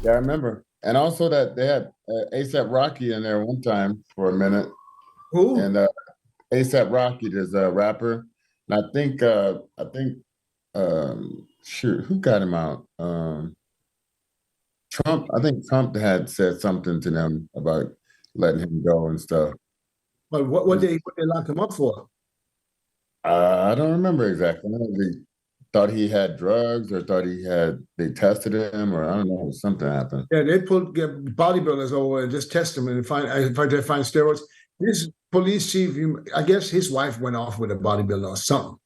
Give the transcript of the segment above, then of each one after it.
Yeah, I remember. And also that they had ASAP Rocky in there one time for a minute. Who? And ASAP Rocky is a rapper. And shoot, who got him out? Trump, I think Trump had said something to them about letting him go and stuff. But what they lock him up for? I don't remember exactly. I don't know if they thought he had drugs or thought they tested him, or I don't know, something happened. Yeah, they get bodybuilders over and just test them and find if they find steroids. This police chief, I guess his wife went off with a bodybuilder or something.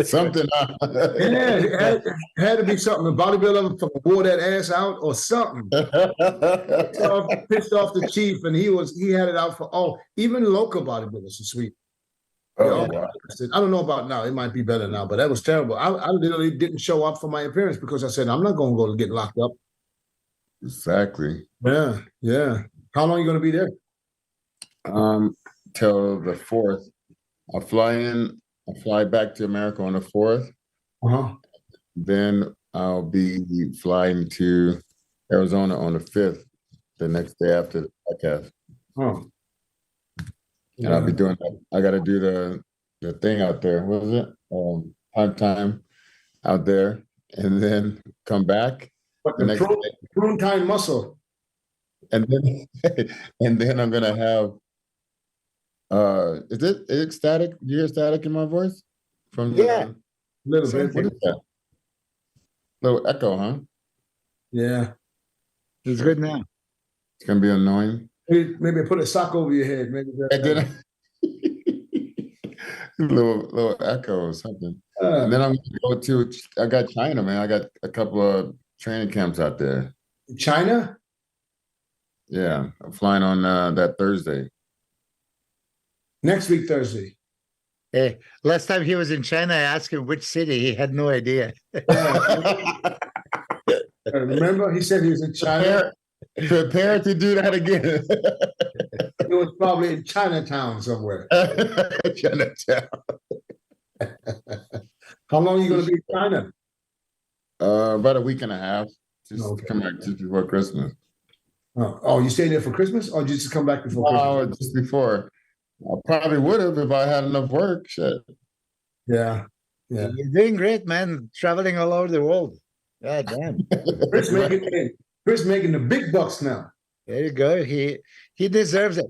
Something. Yeah, it had to be something. The bodybuilder wore that ass out or something. Pissed off the chief, and he had it out for all. Even local bodybuilders are sweet. Oh, wow. I don't know about now. It might be better now, but that was terrible. I literally didn't show up for my appearance because I said I'm not going to go to get locked up. Exactly. Yeah, yeah. How long are you going to be there? Till the 4th. I'll fly back to America on the 4th. Then I'll be flying to Arizona on the 5th, the next day after the podcast. Oh. Yeah. And I'll be doing that. I got to do the thing out there. What was it? Prime time out there, and then come back. But the prune time muscle. And then I'm gonna have. Is it static? Do you hear static in my voice? A little bit. What is that? Little echo, huh? Yeah. It's good now. It's gonna be annoying. Maybe put a sock over your head. Maybe little echo or something. And then I'm gonna go to. I got China, man. I got a couple of training camps out there. China? Yeah, I'm flying on that Thursday. Next week, Thursday. Hey, last time he was in China, I asked him which city. He had no idea. Remember, he said he was in China. Prepare to do that again. It was probably in Chinatown somewhere. Chinatown. How long are you going to be in China? About a week and a half. Just come back just before Christmas. Oh, you stayed there for Christmas, or just come back before Christmas? Oh, just before. I probably would have if I had enough work. Shit. Yeah. Yeah. You're doing great, man. Traveling all over the world. God damn. Chris making the big bucks now. There you go. He deserves it.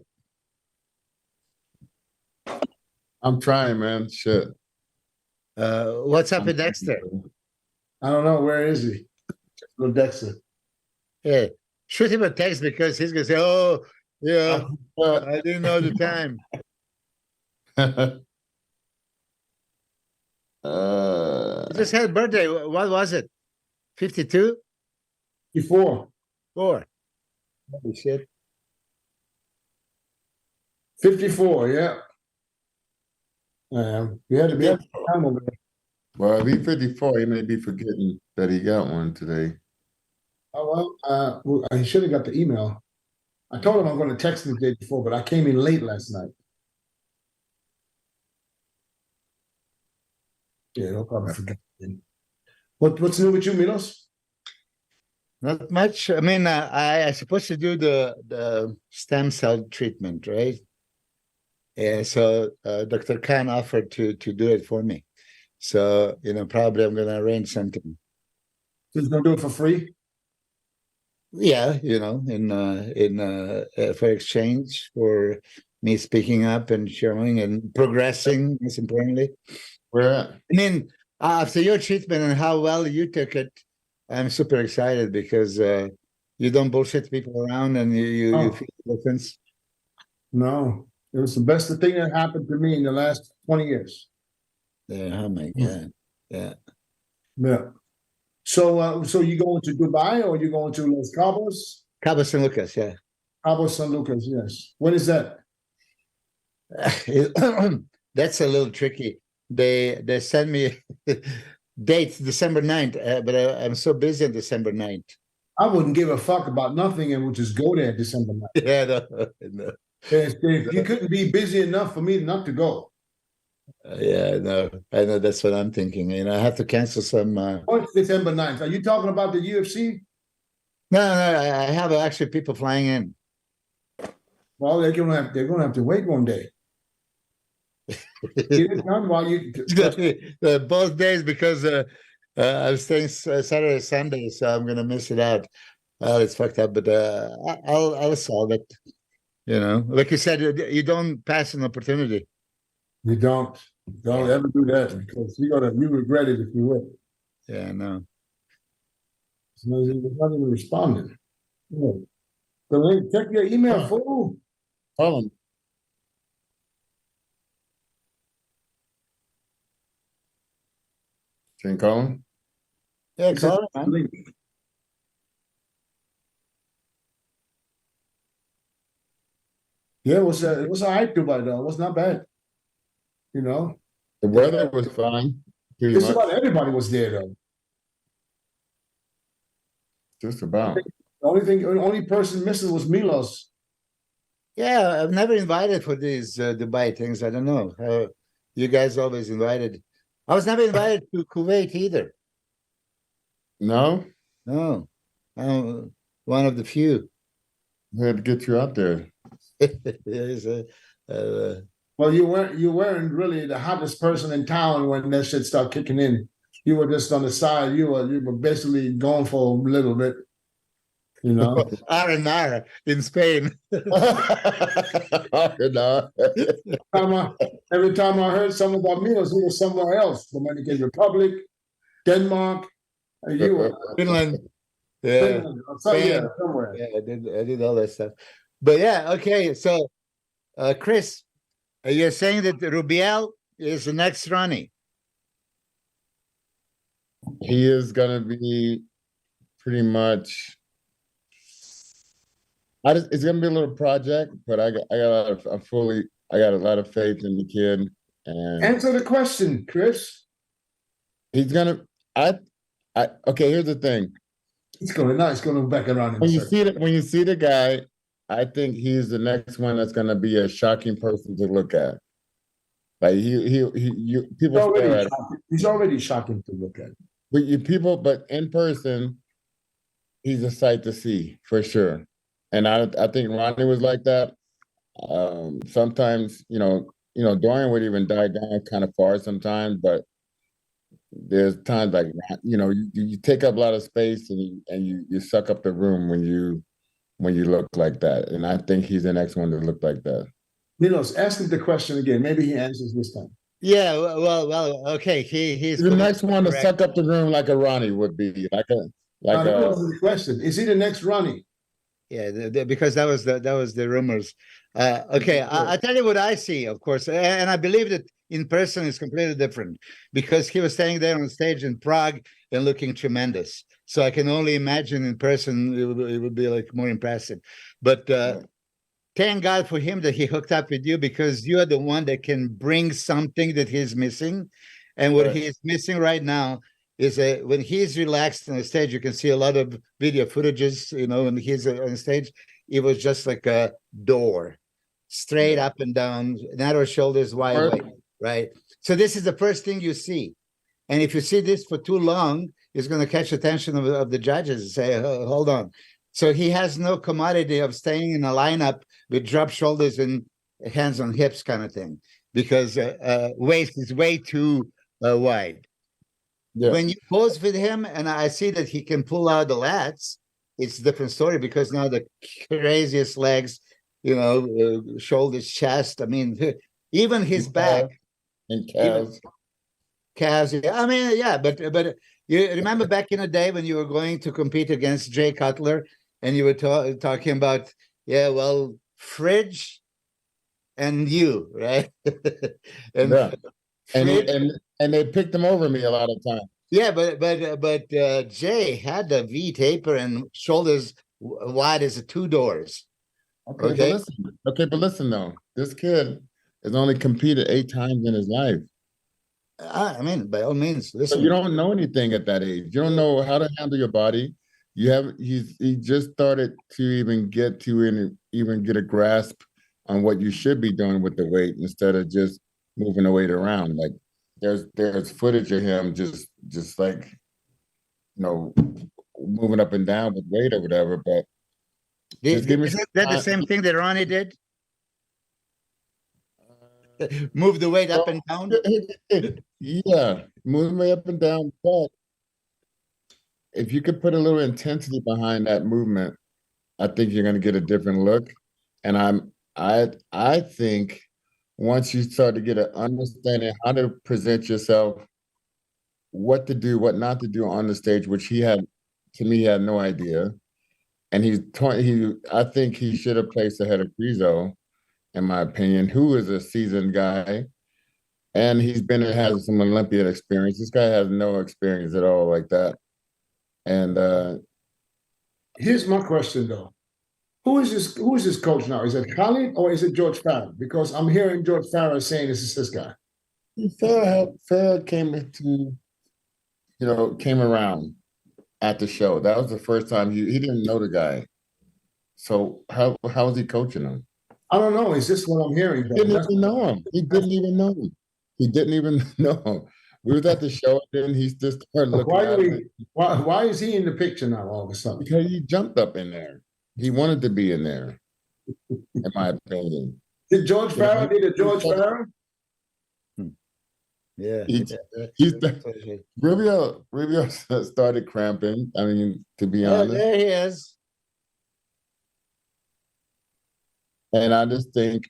I'm trying, man. Shit. What's up with Dexter? I don't know. Where is he? Little Dexter. Yeah. Shoot him a text because he's gonna say, "Oh, yeah, I didn't know the time." He just had a birthday. What was it? 52? 54. 4. Holy shit. 54, yeah. You had to be time over there. Well, if he's 54, he may be forgetting that he got one today. Oh, well, I should have got the email. I told him I'm going to text him the day before, but I came in late last night. Yeah, no problem. What's new with you, Milos? Not much. I mean, I supposed to do the stem cell treatment, right? Yeah, so Dr. Khan offered to do it for me. So, probably I'm going to arrange something. So he's going to do it for free? Yeah, for exchange for me speaking up and showing and progressing, most importantly. Where at? I mean, after your treatment and how well you took it, I'm super excited because you don't bullshit people around and you feel the difference. No, it was the best thing that happened to me in the last 20 years. Yeah, oh my God. Yeah. Yeah. So you going to Dubai or you going to Los Cabos? Cabo San Lucas, yeah. Cabo San Lucas, yes. When is that? That's a little tricky. They send me dates December 9th, but I'm so busy on December 9th. I wouldn't give a fuck about nothing and would just go there December 9th. Yeah, no. You couldn't be busy enough for me not to go. Yeah, no, I know that's what I'm thinking. I have to cancel some. What's December 9th? Are you talking about the UFC? No, I have actually people flying in. Well, they're gonna have to wait one day. Get it done while you. Both days because I'm staying Saturday, Sunday, so I'm gonna miss it out. Oh, it's fucked up, but I'll solve it. You know, like you said, you don't pass an opportunity. You don't ever do that because you regret it if you will. Yeah, no. So he's not even responding. Yeah. So check your email, fool. Call him. Can you call him? Yeah, call him, man. Yeah, it was all right, Dubai though. It was not bad. You know, The weather was fine. Pretty just much. about everybody was there though. Just about. The only person missing was Milos. Yeah, I've never invited for these Dubai things. I don't know. You guys always invited. I was never invited to Kuwait either. No? No, I'm one of the few. We had to get you out there. There's a, Well, you weren't really the hottest person in town when that shit started kicking in. You were just on the side. You were basically going for a little bit. You know, R&R in Spain. Every time I heard something about Milos, he was somewhere else. Dominican Republic, Denmark, and you were Finland. Yeah. Finland, somewhere. Yeah, I did all that stuff. But yeah, okay. So, Chris, you're saying that Rubiel is the next Ronnie. He is gonna be pretty much. It's gonna be a little project, but I got a lot of faith in the kid. And answer the question, Chris. He's gonna. Okay. Here's the thing. It's going back around. When you see the guy, I think he's the next one that's gonna be a shocking person to look at. Like people he's already shocking to look at. But in person, he's a sight to see for sure. And I think Ronnie was like that. Sometimes, Dorian would even die down kind of far sometimes, but there's times like, you take up a lot of space and you suck up the room when you look like that. And I think he's the next one to look like that. Milos, ask him the question again. Maybe he answers this time. Yeah, well, okay. He's the next one to suck up the room like a Ronnie would be that was the question. Is he the next Ronnie? Yeah, because that was the rumors. Okay, I tell you what I see, of course, and I believe that in person is completely different because he was standing there on stage in Prague and looking tremendous. So I can only imagine in person it would be like more impressive. But thank God for him that he hooked up with you because you are the one that can bring something that he's missing, and what he is missing right now is when he's relaxed on the stage, you can see a lot of video footages, when he's on stage, it was just like a door, straight up and down, narrow shoulders, wide, right? So this is the first thing you see. And if you see this for too long, it's going to catch attention of the judges and say, hold on. So he has no commodity of staying in a lineup with drop shoulders and hands on hips kind of thing, because waist is way too wide. Yeah. When you pose with him and I see that he can pull out the lats, it's a different story because now the craziest legs, shoulders, chest. I mean, even his back and calves. Calves. I mean, yeah, but you remember back in the day when you were going to compete against Jay Cutler and you were talking about, fridge and you, right? And they picked him over me a lot of times. Yeah, but Jay had the V taper and shoulders wide as 2 doors. Okay. But listen though, this kid has only competed 8 times in his life. I mean, by all means, listen. So you don't know anything at that age. You don't know how to handle your body. He just started to even get a grasp on what you should be doing with the weight instead of just moving the weight around. Like there's footage of him just like, moving up and down with weight or whatever. But just give me Isn't some that the time. same thing that Ronnie did? Move the weight up and down? Yeah, moving way up and down. But if you could put a little intensity behind that movement, I think you're going to get a different look. And I think once you start to get an understanding how to present yourself, what to do, what not to do on the stage, which he had, to me, he had no idea. And I think he should have placed ahead of Rizzo, in my opinion, who is a seasoned guy. And has some Olympian experience. This guy has no experience at all like that. And Here's my question though. Who is this coach now? Is it Khalid or is it George Farah? Because I'm hearing George Farah saying this is his guy. Farah came around at the show. That was the first time he didn't know the guy. So how was he coaching him? I don't know. Is this what I'm hearing? He didn't even know him. He didn't even know him. He didn't even know him. We was at the show, and then he just started looking at him. Why is he in the picture now all of a sudden? Because he jumped up in there. He wanted to be in there, in my opinion. Did George Farah did it George Farah? Yeah. Rubio started cramping. I mean, to be honest. There he is. And I just think,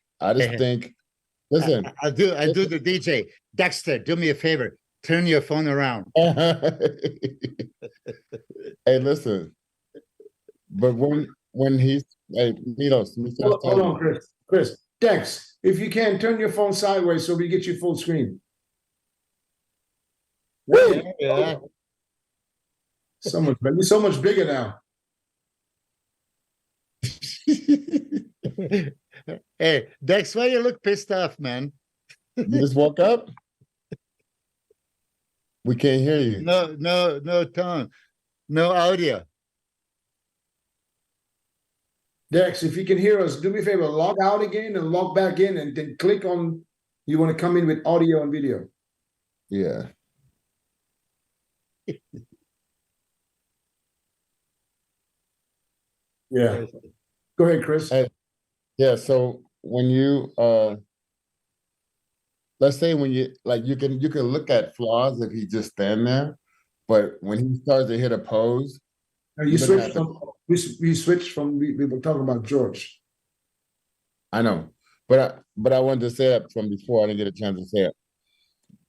listen. I'll do the DJ. Dexter, do me a favor. Turn your phone around. Hey, listen. But when he's MILOS, hold on, Chris. Dex, if you can, turn your phone sideways so we get you full screen. Yeah. You're so much bigger now. Hey, Dex, why you look pissed off, man? You just woke up? We can't hear you. No tone. No audio. Dex, if you can hear us, do me a favor, log out again and log back in and then click on you want to come in with audio and video. Yeah. Yeah. Go ahead, Chris. Yeah, so when you let's say when you you can look at flaws if he just stand there, but when he starts to hit a pose, you switched from we were talking about George. I know, but I wanted to say that from before. I didn't get a chance to say it.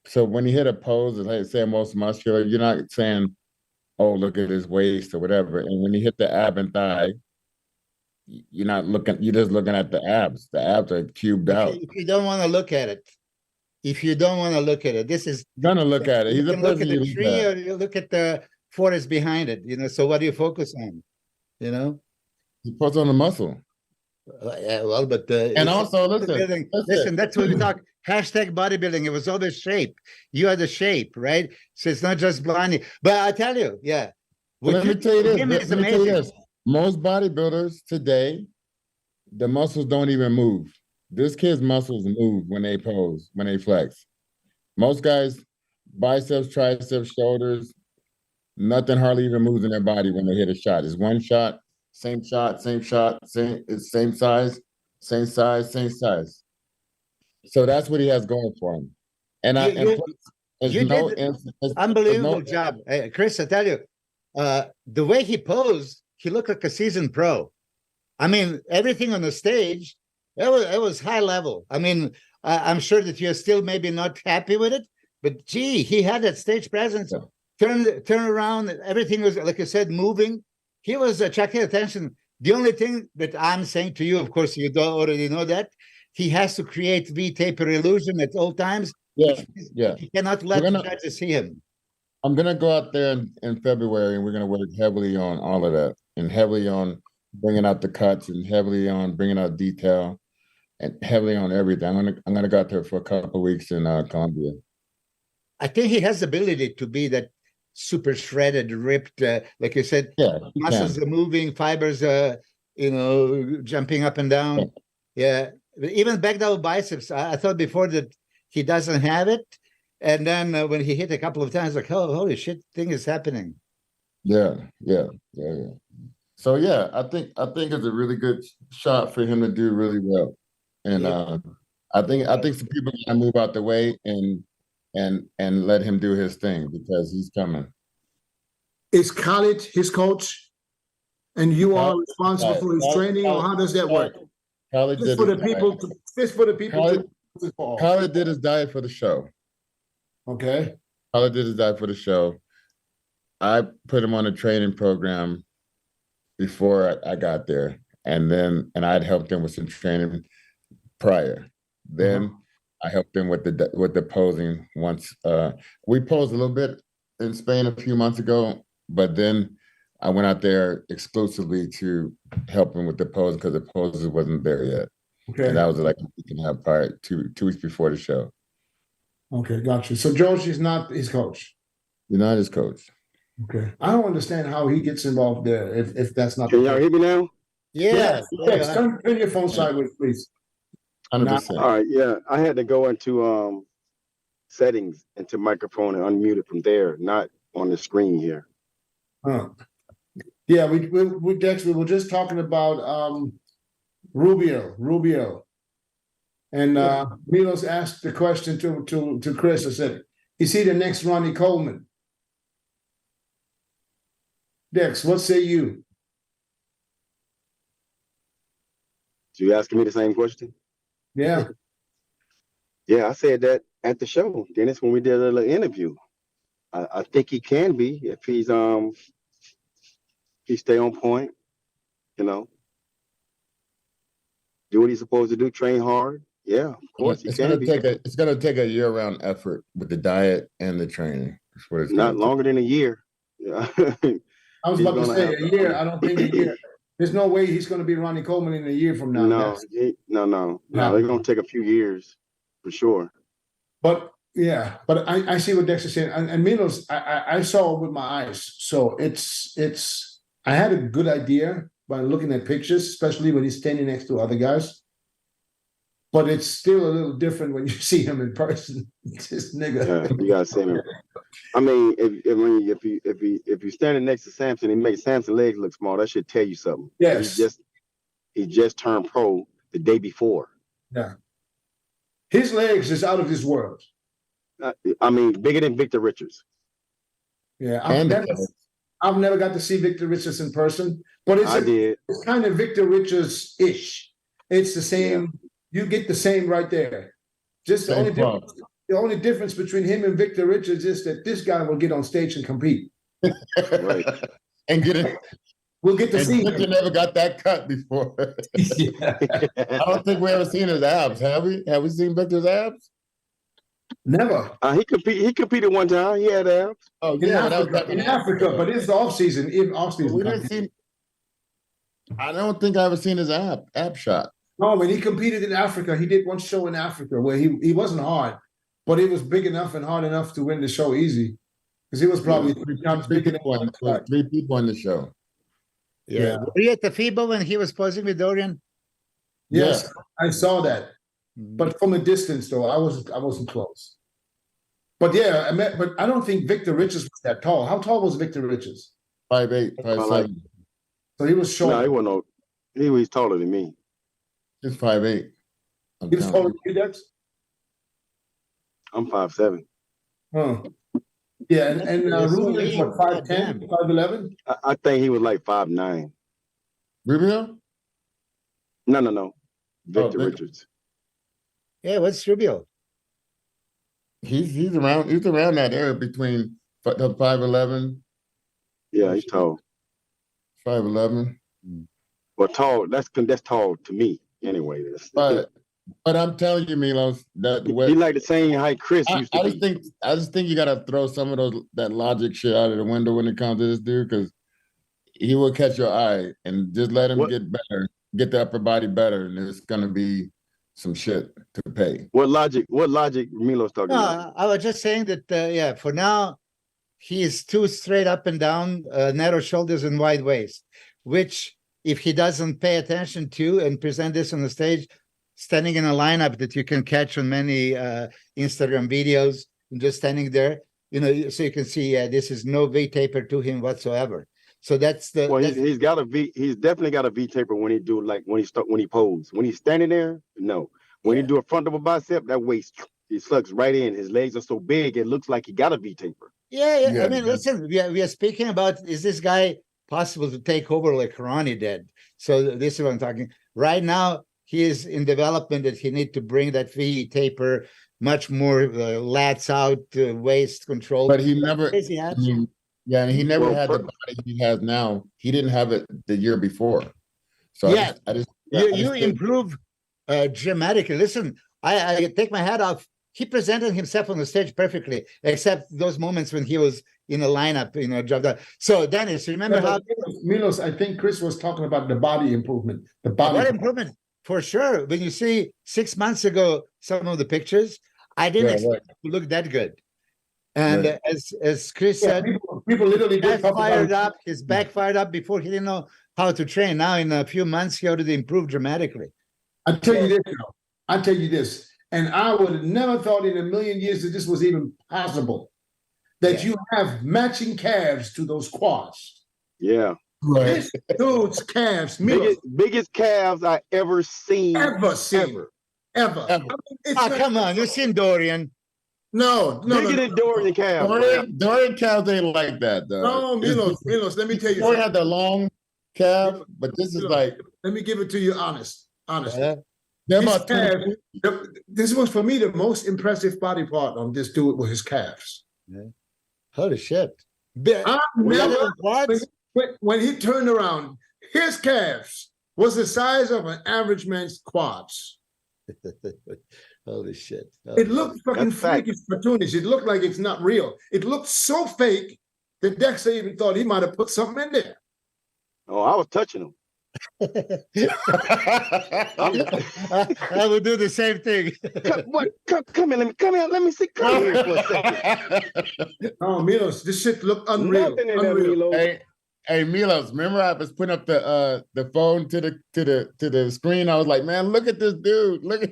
So when he hit a pose, and like say most muscular, you're not saying, "Oh, look at his waist" or whatever. And when he hit the ab and thigh, you're not looking. You're just looking at the abs. The abs are cubed out. If you don't want to look at it, this is gonna look at it. He's a person you look at. Or you look at the forest behind it. So what do you focus on? You focus on the muscle. Yeah, well, but and also listen. That's what we talk. Hashtag bodybuilding. It was always shape. You are the shape, right? So it's not just blinding. But I tell you, yeah. Let me tell you this. Most bodybuilders today, the muscles don't even move. This kid's muscles move when they pose, when they flex. Most guys, biceps, triceps, shoulders, nothing hardly even moves in their body when they hit a shot. It's one shot, same size. So that's what he has going for him. And you did an unbelievable job. Chris, I tell you, the way he posed, he looked like a seasoned pro. I mean, everything on the stage, it was high level. I mean, I'm sure that you're still maybe not happy with it, but gee, he had that stage presence. Yeah. Turn around, everything was, like I said, moving. He was attracting attention. The only thing that I'm saying to you, of course, you don't already know that, he has to create V-taper illusion at all times. Yeah. He cannot let the judges see him. I'm going to go out there in February, and we're going to work heavily on all of that, and heavily on bringing out the cuts, and heavily on bringing out detail, and heavily on everything. I'm going to go out there for a couple of weeks in Colombia. I think he has the ability to be that super shredded, ripped, like you said, muscles are moving, fibers are, jumping up and down. Yeah. Even back down biceps, I thought before that he doesn't have it. And then when he hit a couple of times, like, oh, holy shit, thing is happening. Yeah, yeah, yeah, yeah. So yeah, I think it's a really good shot for him to do really well. And Yeah. I think some people gotta move out the way and let him do his thing because he's coming. Is Khalid his coach, and you are Khaled, responsible for his training, or how does that work? Khaled Just did for his the people, diet. just for the people Khaled, to follow. Khaled did his diet for the show. Okay. Khaled did his diet for the show. I put him on a training program before I got there, and I'd helped him with some training prior. Then I helped him with the posing once. We posed a little bit in Spain a few months ago, but then I went out there exclusively to help him with the posing because the poses wasn't there yet. Okay. And that was like a week and a half prior, 2 weeks before the show. Okay, got you. So George is not his coach. You're not his coach. Okay. I don't understand how he gets involved there if that's not Can y'all hear me now? Yeah. Yes, turn your phone sideways, please. 100%. All right, yeah. I had to go into settings into microphone and unmute it from there, not on the screen here. Huh. Yeah, we Dex, we were just talking about Rubio. And Milos asked the question to Chris. I said, is he the next Ronnie Coleman? Dex, what say you? So you asking me the same question? Yeah. Yeah, I said that at the show, Dennis, when we did a little interview. I think he can be if he stay on point, you know. Do what he's supposed to do, train hard. Yeah, of course he can be. It's gonna take a year-round effort with the diet and the training. That's what it's Not longer than a year. Yeah. I was He's about to gonna say have a to- year. I don't think a year. There's no way he's going to be Ronnie Coleman in a year from now. No, no. It's gonna take a few years for sure. But yeah, but I see what Dex is saying. And Milos, I saw it with my eyes. So it's I had a good idea by looking at pictures, especially when he's standing next to other guys. But it's still a little different when you see him in person. This nigga. Yeah, you gotta see him. I mean, if you're standing next to Samson, he makes Samson's legs look small. That should tell you something. Yes. He just turned pro the day before. Yeah. His legs is out of this world. I mean, bigger than Victor Richards. Yeah. And I've never got to see Victor Richards in person, but I did. it's kind of Victor Richards-ish. It's the same. Yeah. You get the same right there. Just the only difference between him and Victor Richards is that this guy will get on stage and compete. Right. and get it. We'll get to And see Victor him. never got that cut before. Yeah. I don't think we ever seen his abs, have we? Have we seen Victor's abs? Never. He competed one time. He had abs. Oh In yeah, Africa, but it's the off season. we didn't see. I don't think I ever seen his ab shot. No, when he competed in Africa, he did one show in Africa where he wasn't hard, but he was big enough and hard enough to win the show easy. Because he was probably 3 times bigger than one. 3 people on the show. Yeah. Were you at the FIBA when he was posing with Dorian? Yes, I saw that. Mm. But from a distance, though, I wasn't close. But yeah, but I don't think Victor Richards was that tall. How tall was Victor Richards? 5'8", 5'7". So he was short. No, he wasn't. He was taller than me. He's 5'8". He was taller than you, Dex? I'm 5'7". Huh. Yeah, and Rubio is what, 5'10", 5'11"? I think he was like 5'9". Rubio? No. Victor Victor. Richards. Yeah, what's Rubio? He's around that area between the 5'11", Yeah, he's tall. 5'11". Well, tall. That's tall to me anyway. But I'm telling you, Milos, that He like the same height Chris used to be. I just think you gotta throw some of that logic shit out of the window when it comes to this dude, because he will catch your eye, and just let him get better, get the upper body better, and it's gonna be some shit to pay. What logic Milos talking about? No, I was just saying that, for now, he is too straight up and down, narrow shoulders and wide waist, which if he doesn't pay attention to and present this on the stage, standing in a lineup that you can catch on many Instagram videos, and just standing there, you know, so you can see, this is no V taper to him whatsoever. So that's the. Well, that's, he's got a V. He's definitely got a V taper when he do like when he pose. When he's standing there, no. When he do a front double bicep, that waist he sucks right in. His legs are so big, it looks like he got a V taper. yeah. Yeah, I mean, listen, we are speaking about, is this guy possible to take over like Ronnie did? So this is what I'm talking. Right now, he is in development that he need to bring that V taper much more lats out, waist control. But he never. Crazy I abs. mean, yeah, and he never Well, had the body he has now. He didn't have it the year before. So Yeah. I just You improve dramatically. Listen, I take my hat off. He presented himself on the stage perfectly, except those moments when he was in a lineup, you know, dropped out. So Dennis, remember how Milos, I think Chris was talking about the body improvement. The body what improvement for sure. When you see 6 months ago some of the pictures, I didn't expect it to look that good. And Right. as Chris Yeah, said, people literally back did talk fired about up. His back fired up before he didn't know how to train. Now in a few months he already improved dramatically. I tell you this, I tell you this, and I would have never thought in a million years that this was even possible. That Yeah. you have matching calves to those quads. Yeah, Right. This dude's calves, Milos, biggest calves I ever seen. ever seen, ever. I mean, it's Oh, not- come on, you've seen Dorian. No, Bigger than Dorian calves. Dorian calves ain't like that though. No, Milos, let me tell you Dorian something. had the long calf, but this is like Let me give it to you honestly. Yeah. they're His about 20 calves, this was for me the most impressive body part on this dude with his calves. Holy shit. I never, Quads? when he turned around, his calves was the size of an average man's quads. Holy shit. It looked fucking That's fact. freakish, cartoonish. It looked like it's not real. It looked so fake that Dexter even thought he might have put something in there. Oh, I was touching him. I would do the same thing. Come here, let me see. Come here for a second. Oh, Milos, this shit looked unreal. Nothing in there, Unreal. Milo. Hey Milos, remember I was putting up the phone to the screen. I was like, man, look at this dude. Look at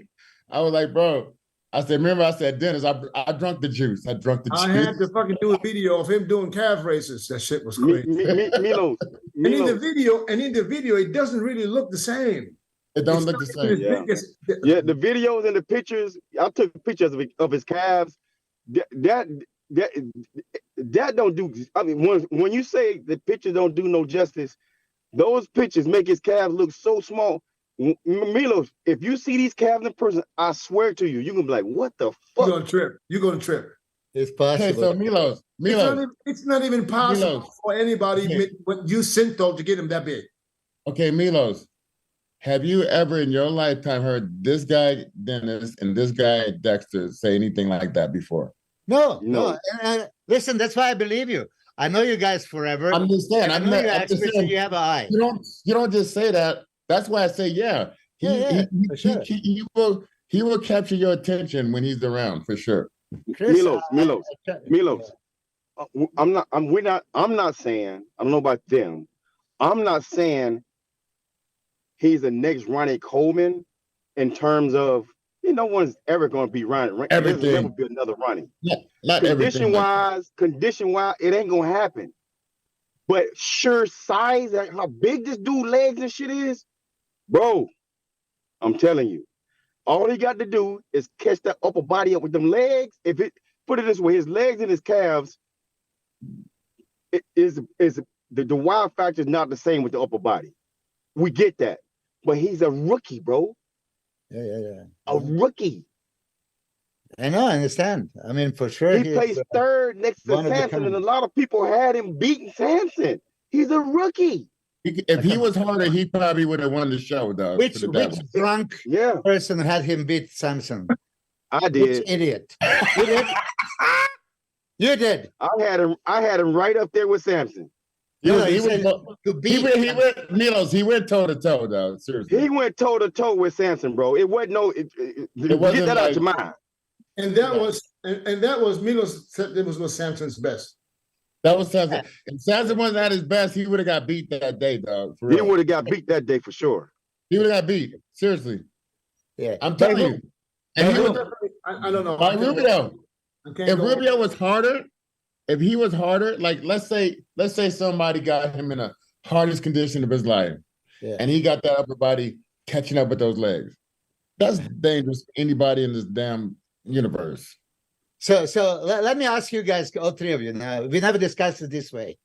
I was like, bro. I said, Dennis, I drunk the juice. I drunk the juice. I had to fucking do a video of him doing calf races. That shit was crazy. Milo. And in the video, it doesn't really look the same. It don't It's look not the even same. as Yeah. big as- Yeah, the videos and the pictures. I took pictures of his calves. That don't do. I mean, when you say the pictures don't do no justice, those pictures make his calves look so small. Milo, if you see these calves in person, I swear to you, you're gonna be like, "What the You're fuck?" gonna trip. You're gonna trip. It's Okay, possible. so Milos, It's not even possible Milos. for anybody Okay. with you Synthol to get him that big. okay, Milos. Have you ever in your lifetime heard this guy Dennis and this guy Dexter say anything like that before? No. No. Listen, that's why I believe you. I know you guys forever. I'm just saying. I know you're experts and you have an eye. You don't just say that. That's why I say yeah. For sure. He will capture your attention when he's around for sure. Chris, Milos. I'm not saying, I don't know about them. I'm not saying he's the next Ronnie Coleman in terms of, no one's ever going to be Ronnie. Everything. There's never be another Ronnie. Not Condition everything. wise, it ain't going to happen. But sure size, how big this dude legs and shit is, bro, I'm telling you, all he got to do is catch that upper body up with them legs. Put it this way, his legs and his calves, the wild factor is not the same with the upper body. We get that, but he's a rookie, bro. Yeah. A rookie. I know, I understand. I mean, for sure. He plays third next to one of a Samson, kind. and a lot of people had him beating Samson. He's a rookie. If he was harder, he probably would have won the show, though. Which drunk Yeah, person had him beat Samson? I Which did. idiot? You did? You did. I had him right up there with Samson. He No, was, he he said was, to he beat went, Milos, he went toe to toe, though. Seriously. He went toe to toe with Samson, bro. It wasn't no. Get wasn't that out like- your mind. And that was Milos said it was Samson's best. That was Samson. If Samson wasn't at his best, he would have got beat that day, dog. For He real. would have got beat that day for sure. He would have got beat. Seriously. Yeah. I'm telling you. And he was I don't know. by Rubio. I can't If go- Rubio was harder, if he was harder, like let's say somebody got him in the hardest condition of his life, and he got that upper body catching up with those legs. That's dangerous for anybody in this damn universe. So let me ask you guys, all three of you. Now, we never discussed it this way.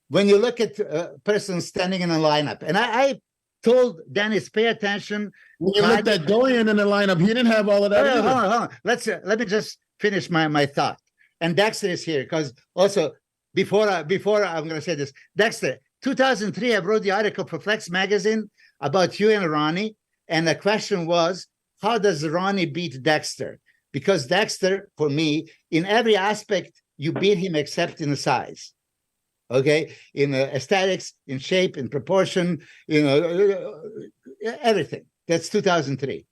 When you look at a person standing in a lineup, and I told Dennis, pay attention. When you looked at Dorian in the lineup, he didn't have all of that. Hold on. Let me just finish my thought. And Dexter is here because also before I'm going to say this, Dexter, 2003, I wrote the article for Flex magazine about you and Ronnie, and the question was, how does Ronnie beat Dexter? Because Dexter, for me, in every aspect, you beat him except in the size. Okay, in aesthetics, in shape, in proportion, everything. That's 2003.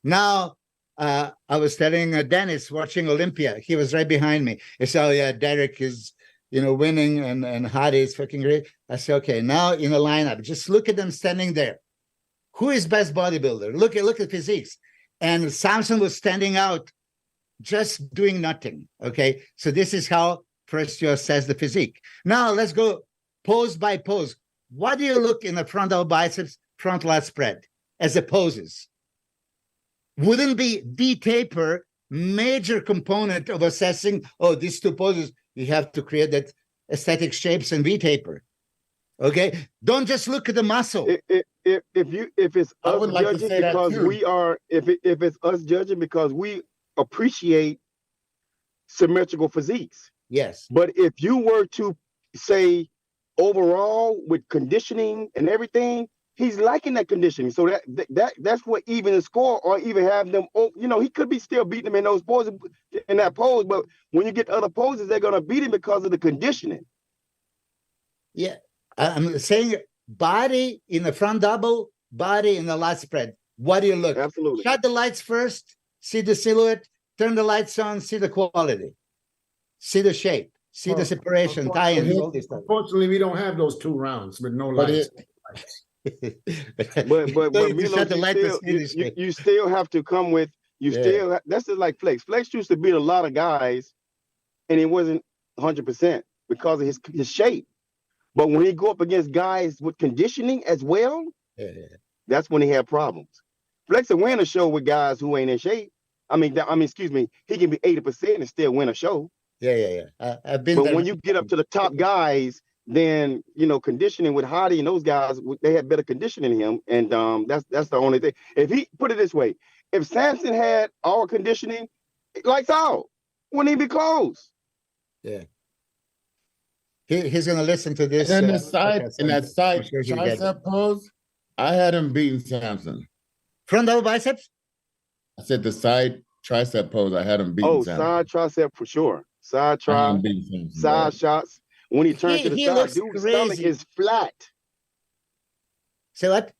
Now, I was telling Dennis watching Olympia. He was right behind me. He said, "Oh yeah, Derek is, winning, and Hadi is fucking great." I said, "Okay, now in a lineup, just look at them standing there. Who is best bodybuilder? Look at physiques." And Samson was standing out, just doing nothing. Okay, so this is how first you assess the physique. Now let's go pose by pose. What do you look in the frontal biceps, front lat spread as a poses? Wouldn't be D-taper major component of assessing, oh, these two poses, you have to create that aesthetic shapes and V-taper. Okay, don't just look at the muscle. If it's us judging because we are, if it's us judging because we appreciate symmetrical physiques. Yes. But if you were to say overall with conditioning and everything, he's lacking that conditioning. So that's what even the score or even have them, he could be still beating them in those poses, in that pose. But when you get to other poses, they're going to beat him because of the conditioning. Yeah. I'm saying body in the front double, body in the lat spread. What do you look? Absolutely. Shut the lights first, see the silhouette, turn the lights on, see the quality, see the shape, see the separation, tie-ins, all this stuff. Unfortunately, we don't have those 2 rounds with no lights. but you still have to come with, still, that's just like Flex. Flex used to beat a lot of guys, and it wasn't 100% because of his shape. But when he go up against guys with conditioning as well, that's when he had problems. Flex will win a show with guys who ain't in shape. I mean, excuse me, he can be 80% and still win a show. Yeah. I've been. But there. when you get up to the top guys, then conditioning with Hadi and those guys, they had better conditioning than him, and that's the only thing. If he put it this way, if Samson had all conditioning, lights out, wouldn't he be close? Yeah. He's gonna listen to this. And in that side tricep pose, I had him beating Samson. Front double biceps? I said the side tricep pose, I had him beating Samson. Side tricep for sure. Side tri, side shots. When he turns to the side, dude's stomach is flat. Say what?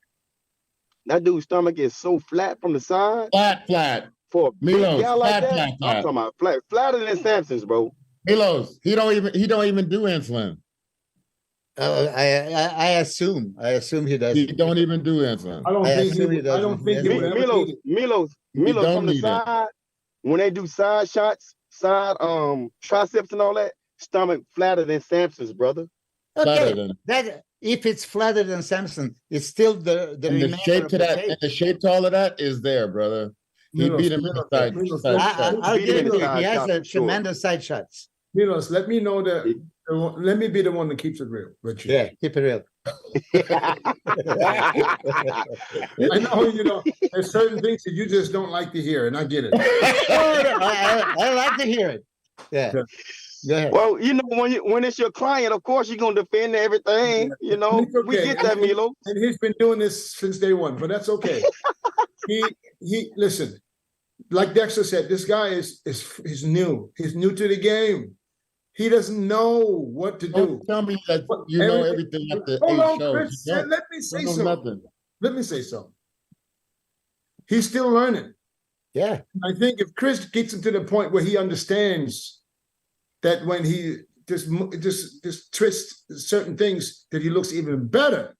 That dude's stomach is so flat from the side. Flat. For a big MILOS, guy like that, flat. I'm talking about flatter than Samson's, bro. MILOS, he don't even do insulin. I assume he does. He don't even do insulin. I don't think he would MILOS from the side, when they do side shots, side triceps and all that, stomach flatter than Samson's, brother. Okay, that if it's flatter than Samson, it's still the shape to that, and the shape to all of that is there, brother. He beat him in the side. I'll give it to you. He has a tremendous side shots. Milos, let me know that. Let me be the one that keeps it real, Richard. Yeah, keep it real. I know, there's certain things that you just don't like to hear, and I get it. I like to hear it. Yeah. Go ahead. Well, when it's your client, of course you're gonna defend everything. Okay. We get that, Milo. And he's been doing this since day one, but that's okay. he listen, like Dexter said, this guy is new. He's new to the game. He doesn't know what to do. Don't tell me that you know everything at the age show. Chris, let me say something. Let me say something. He's still learning. Yeah. I think if Chris gets him to the point where he understands that when he just twists certain things, that he looks even better,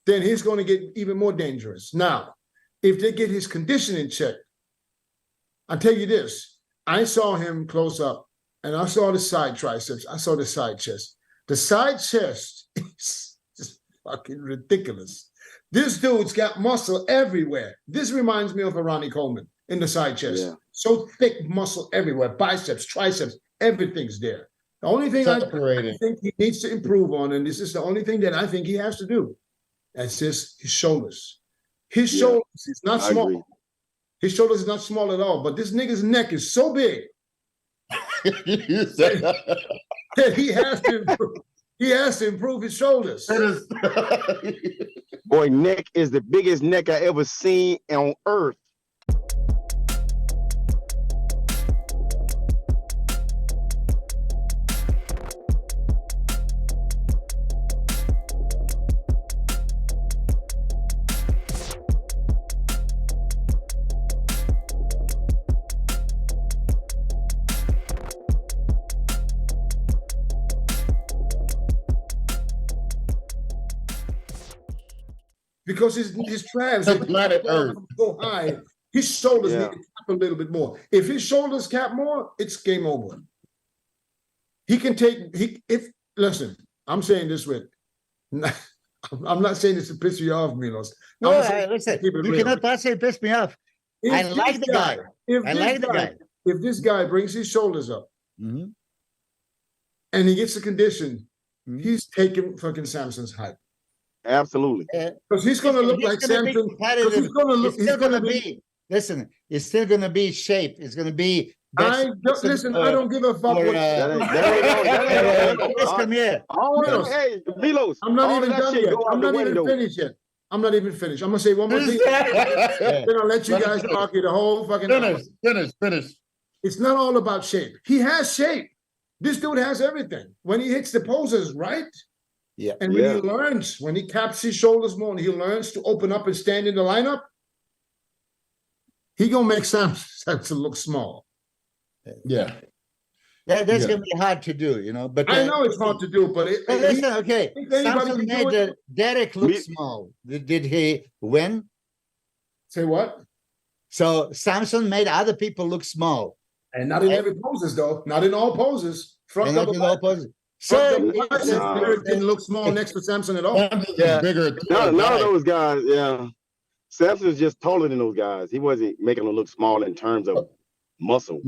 then he's going to get even more dangerous. Now, if they get his conditioning checked, I'll tell you this. I saw him close up and I saw the side triceps. I saw the side chest. The side chest is just fucking ridiculous. This dude's got muscle everywhere. This reminds me of a Ronnie Coleman in the side chest. Yeah. So thick muscle everywhere. Biceps, triceps, everything's there. The only thing I think he needs to improve on, and this is the only thing that I think he has to do, that's just his shoulders. His shoulders is not small. Agree. His shoulders is not small at all, but this nigga's neck is so big that he has to improve. He has to improve his shoulders. Boy, neck is the biggest neck I ever seen on earth. Because his traps are so high, his shoulders need to cap a little bit more. If his shoulders cap more, it's game over. He can take, listen, I'm saying this with, I'm not saying this to piss you off, Milos. No, listen, you cannot possibly piss me off. I like the guy. If this guy brings his shoulders up and he gets the condition, he's taking fucking Samson's height. Absolutely. Because he's going to look like Samson. He's going to be. Listen, it's still going to be shape. It's going to be. I don't give a fuck. Come here. Hey, Milos. I'm not even done yet. I'm not even finished yet. I'm not even finished. I'm going to say one more thing. Then I'll let you guys talk you the whole fucking Finish. It's not all about shape. He has shape. This dude has everything. When he hits the poses right. Yeah. And when he learns, when he caps his shoulders more and he learns to open up and stand in the lineup, he gonna make Samson look small. Yeah. That's gonna be hard to do, you know. But I know it's hard to do, but listen, okay. Samson made Derek look small. Did he win? Say what? So Samson made other people look small. And not in every poses, though. Not in all poses. Not in all poses. So didn't look small next to Samson at all. Bigger. None of those guys, Samson's just taller than those guys. He wasn't making them look small in terms of muscle.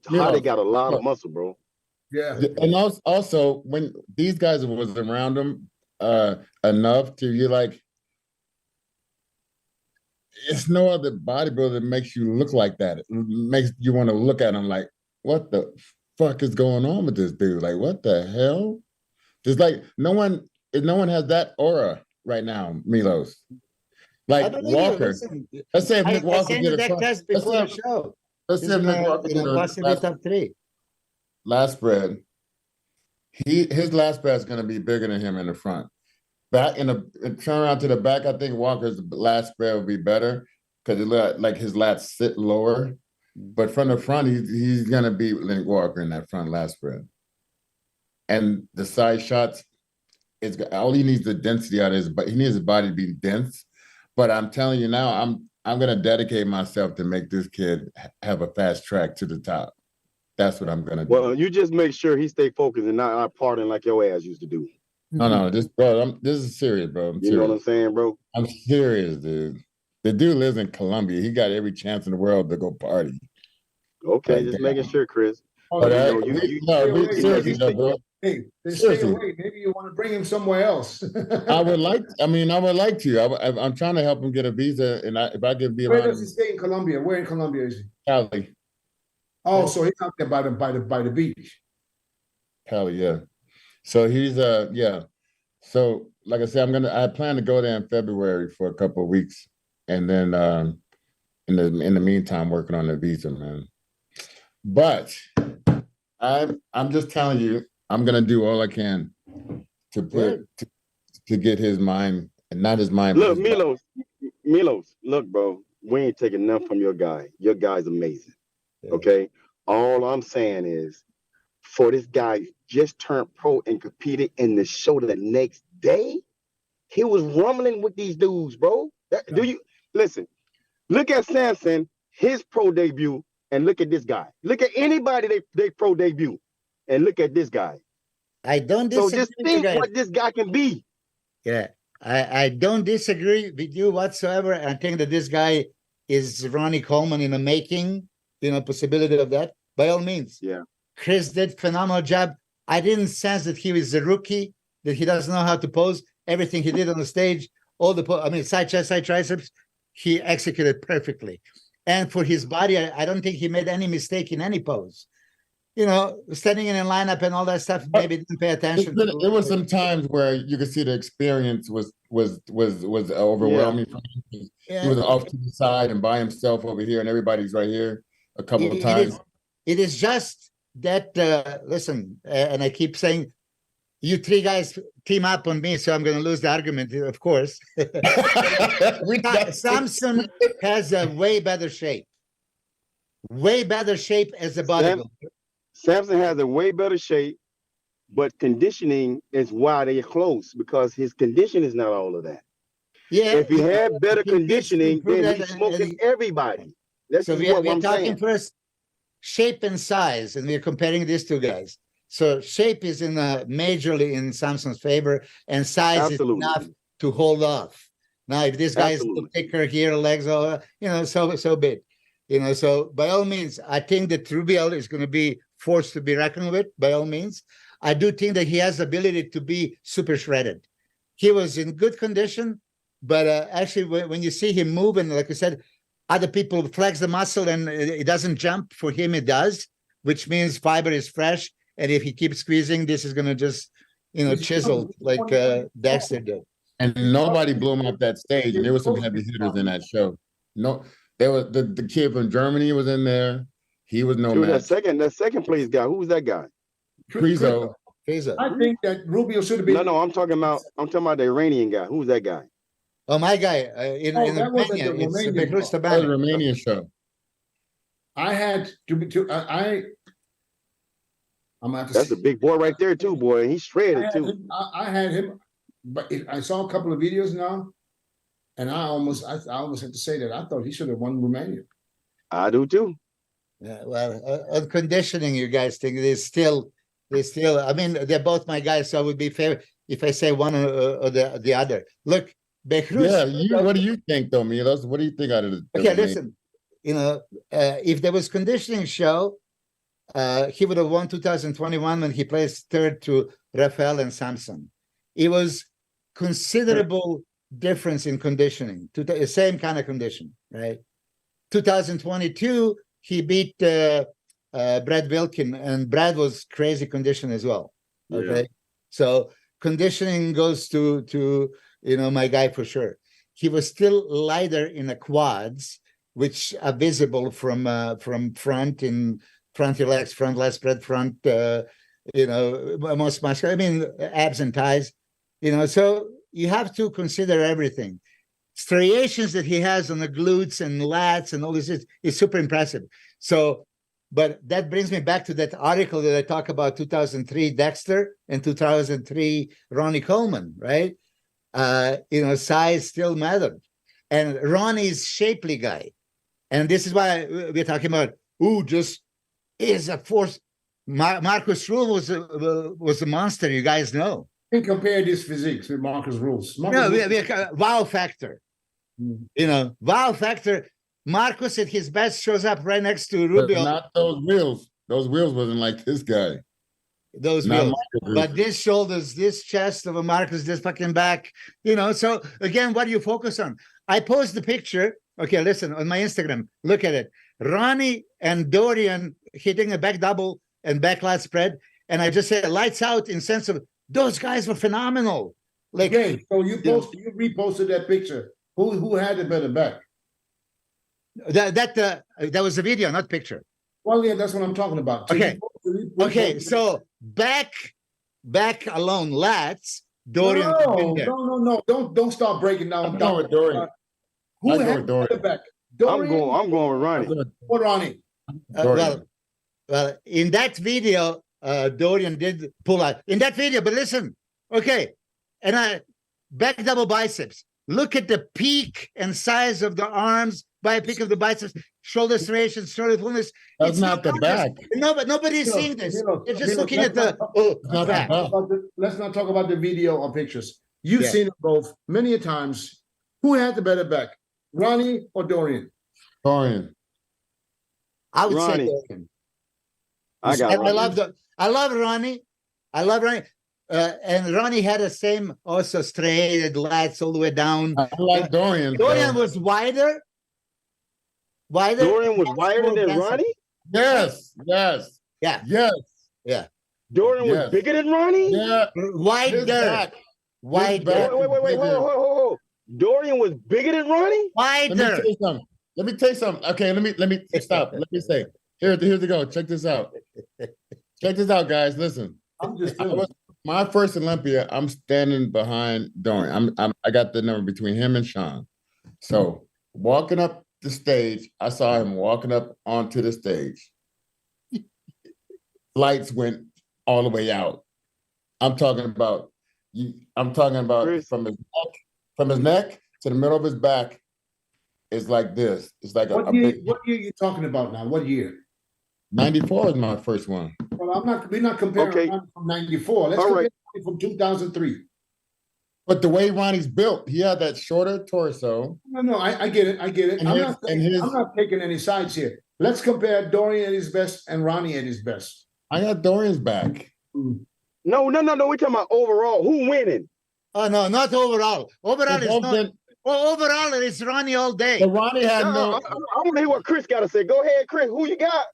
Hardy got a lot of muscle, bro. Yeah. And also when these guys was around him enough to, you're like, it's no other bodybuilder that makes you look like that. It makes you want to look at him like, what the fuck is going on with this dude? Like, what the hell? There's like no one has that aura right now, Milos. Like Walker. Let's say if Nick Walker did a test before the show. Let's say if Nick Walker did a top 3 last spread. His last spread is going to be bigger than him in the front. Back in the turn around to the back, I think Walker's last spread will be better because it looked like his lats sit lower. But from the front, he's going to beat Nick Walker in that front last spread. And the side shots, all he needs the density out of his, but he needs his body to be dense. But I'm telling you now, I'm going to dedicate myself to make this kid have a fast track to the top. That's what I'm going to do. Well, you just make sure he stay focused and not partying like your ass used to do. No, this is serious, bro. You know what I'm saying, bro? I'm serious, dude. The dude lives in Colombia. He got every chance in the world to go party. Okay, just making sure, Chris. Seriously, bro. Hey, stay away. Maybe you want to bring him somewhere else. I would like to. I'm trying to help him get a visa, and if I could be around. Where does he stay in Colombia? Where in Colombia is he? Cali. Oh, so he's out there by the beach. Cali, yeah. So he's So like I said, I plan to go there in February for a couple of weeks, and then in the meantime working on the visa, man. But I'm just telling you, I'm gonna do all I can to get his mind, and not his mind. Look, Milos, look, bro, we ain't taking nothing from your guy. Your guy's amazing. Yeah. Okay. All I'm saying is, for this guy just turned pro and competed in the show the next day, he was rumbling with these dudes, bro. Do you listen? Look at Samson, his pro debut, and look at this guy. Look at anybody they pro debut. and look at this guy. I don't So disagree just with you think guys. what this guy can be. Yeah, I don't disagree with you whatsoever. I think that this guy is Ronnie Coleman in the making, possibility of that, by all means. Yeah. Chris did phenomenal job. I didn't sense that he was a rookie, that he doesn't know how to pose. Everything he did on the stage, all the side chest, side triceps, he executed perfectly. And for his body, I don't think he made any mistake in any pose. Standing in a lineup and all that stuff, maybe didn't pay attention. There was some times where you could see the experience was overwhelming for him. He was off to the side and by himself over here, and everybody's right here a couple of times. It is just that, listen, and I keep saying, you three guys team up on me, so I'm going to lose the argument, of course. Samson has a way better shape. Way better shape as a bodybuilder. Samson has a way better shape, but conditioning is why they're close, because his condition is not all of that. Yeah. If he had better conditioning, then he's smoking everybody. That's so what we're I'm talking saying. First shape and size, and we're comparing these two guys. So shape is majorly in Samson's favor, and size is enough to hold off. Now, if this guy is thicker here, legs, so big. So by all means, I think that Rubiel is going to be forced to be reckoned with, by all means. I do think that he has the ability to be super shredded. He was in good condition, but actually when you see him moving, like I said, other people flex the muscle and it doesn't jump. For him, it does, which means fiber is fresh. And if he keeps squeezing, this is going to just, chisel like Dexter did. And nobody blew him off that stage. And there were some heavy hitters in that show. No, there was the kid from Germany was in there. He was no match. That second place guy. Who was that guy? Prizo. I think that Rubio should have been. No, I'm talking about the Iranian guy. Who was that guy? Oh, my guy in Romania. It's the Romanian show. I had I'm gonna have to. That's a big boy right there too, boy. He's shredded too. I had him, but I saw a couple of videos now, and I almost had to say that I thought he should have won Romania. I do too. Yeah, well, on conditioning, you guys think they still. I mean, they're both my guys, so it would be fair if I say one or the other. Look, Behrus. Yeah, what do you think, though, Milos? What do you think out of the? Okay, listen. If there was conditioning show, he would have won 2021 when he placed third to Rafael and Samson. It was considerable difference in conditioning, the same kind of condition, right? 2022, he beat Brad Wilkin, and Brad was crazy condition as well. Okay, so conditioning goes to my guy for sure. He was still lighter in the quads, which are visible from front in front your legs, front leg spread, front most muscular. I mean abs and thighs. So you have to consider everything. Striations that he has on the glutes and lats and all this is super impressive. So, but that brings me back to that article that I talk about 2003 Dexter and 2003 Ronnie Coleman, right? Size still mattered. And Ronnie's shapely guy. And this is why we're talking about, just is a force. Marcus Rule was a monster, you guys know. You compare these physiques with Marcus Rule's. Wow factor. Wow factor. Marcus at his best shows up right next to Rubio. But not those wheels. Those wheels wasn't like this guy. Those wheels. But this shoulders, this chest of a Marcus, this fucking back, So again, what do you focus on? I post the picture. Okay, listen, on my Instagram, look at it. Ronnie and Dorian hitting a back double and back lat spread. And I just said lights out in sense of those guys were phenomenal. Like, okay, so you reposted that picture. Who had the better back? That was a video, not picture. Well, yeah, that's what I'm talking about. So okay, so back alone, lats. Dorian. No. Don't start breaking down. I'm going with Dorian. Who had the back? Dorian? I'm going with Ronnie. What Ronnie? Well, in that video, Dorian did pull out in that video. But listen, okay, and back double biceps. look at the peak and size of the arms by a peak of the biceps, shoulder striations, shoulder fullness. That's It's not the obvious. back. No, but nobody's Milos, seeing this. Milos, They're just Milos, looking at the not the back. back. Let's not talk about the video or pictures. You've Yeah. seen it both many a times. Who had the better back, Ronnie or Dorian? Dorian. I would say Ronnie. Dorian. I got I love I love Ronnie. I love Ronnie. And Ronnie had the same also straight lats all the way down. I like Dorian. Dorian though. was wider. Wider. Dorian was much wider more than denser. Ronnie. Yes, yes, Yeah, yes, yeah. Dorian was Yes. bigger than Ronnie. yeah. His Wider. back. Wider. back. Wait. Hold. Dorian was bigger than Ronnie. Let me Wider. tell you something. Let me tell you something. Okay, let me stop. Let me say. Here's the go. Check this out. Check this out, guys. Listen. I'm just I was- my first Olympia, I'm standing behind Dorian. I got the number between him and Sean. So walking up the stage, I saw him walking up onto the stage. Lights went all the way out. I'm talking about Chris. from his neck to the middle of his back is like this. It's like a What year? big What year you talking about now? What year? 94 is my first one. Well, we're not comparing Okay. Ronnie from '94. Let's All compare right. Ronnie from 2003. But the way Ronnie's built, he had that shorter torso. No, I get it. I get it. And I'm not taking any sides here. Let's compare Dorian at his best and Ronnie at his best. I got Dorian's back. No. We're talking about overall. Who winning? Oh no, not overall. Overall They is both not. been- Overall, it's Ronnie all day. But Ronnie had I no. want to hear what Chris got to say. Go ahead, Chris. Who you got?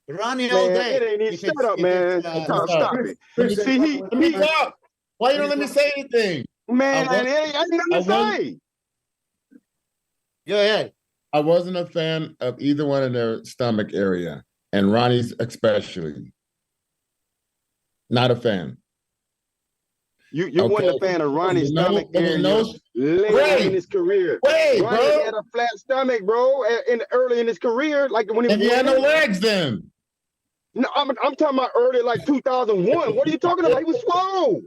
Ronnie all Man, day. it ain't even. If Shut it's- up, if man. it's, Stop it. Chris, See, he- Let me talk. Why you don't let me say anything? Man, I I ain't nothing to I say. Go ahead. I wasn't a fan of either one of their stomach area, and Ronnie's especially. Not a fan. You Okay. wasn't a fan of Ronnie's No, stomach there was area no- later Wait. in his career. Wait, Ronnie bro. had a flat stomach, bro, early in his career, like when he And he had no legs then. No, I'm talking about early, like 2001. What are you talking about? He was slow.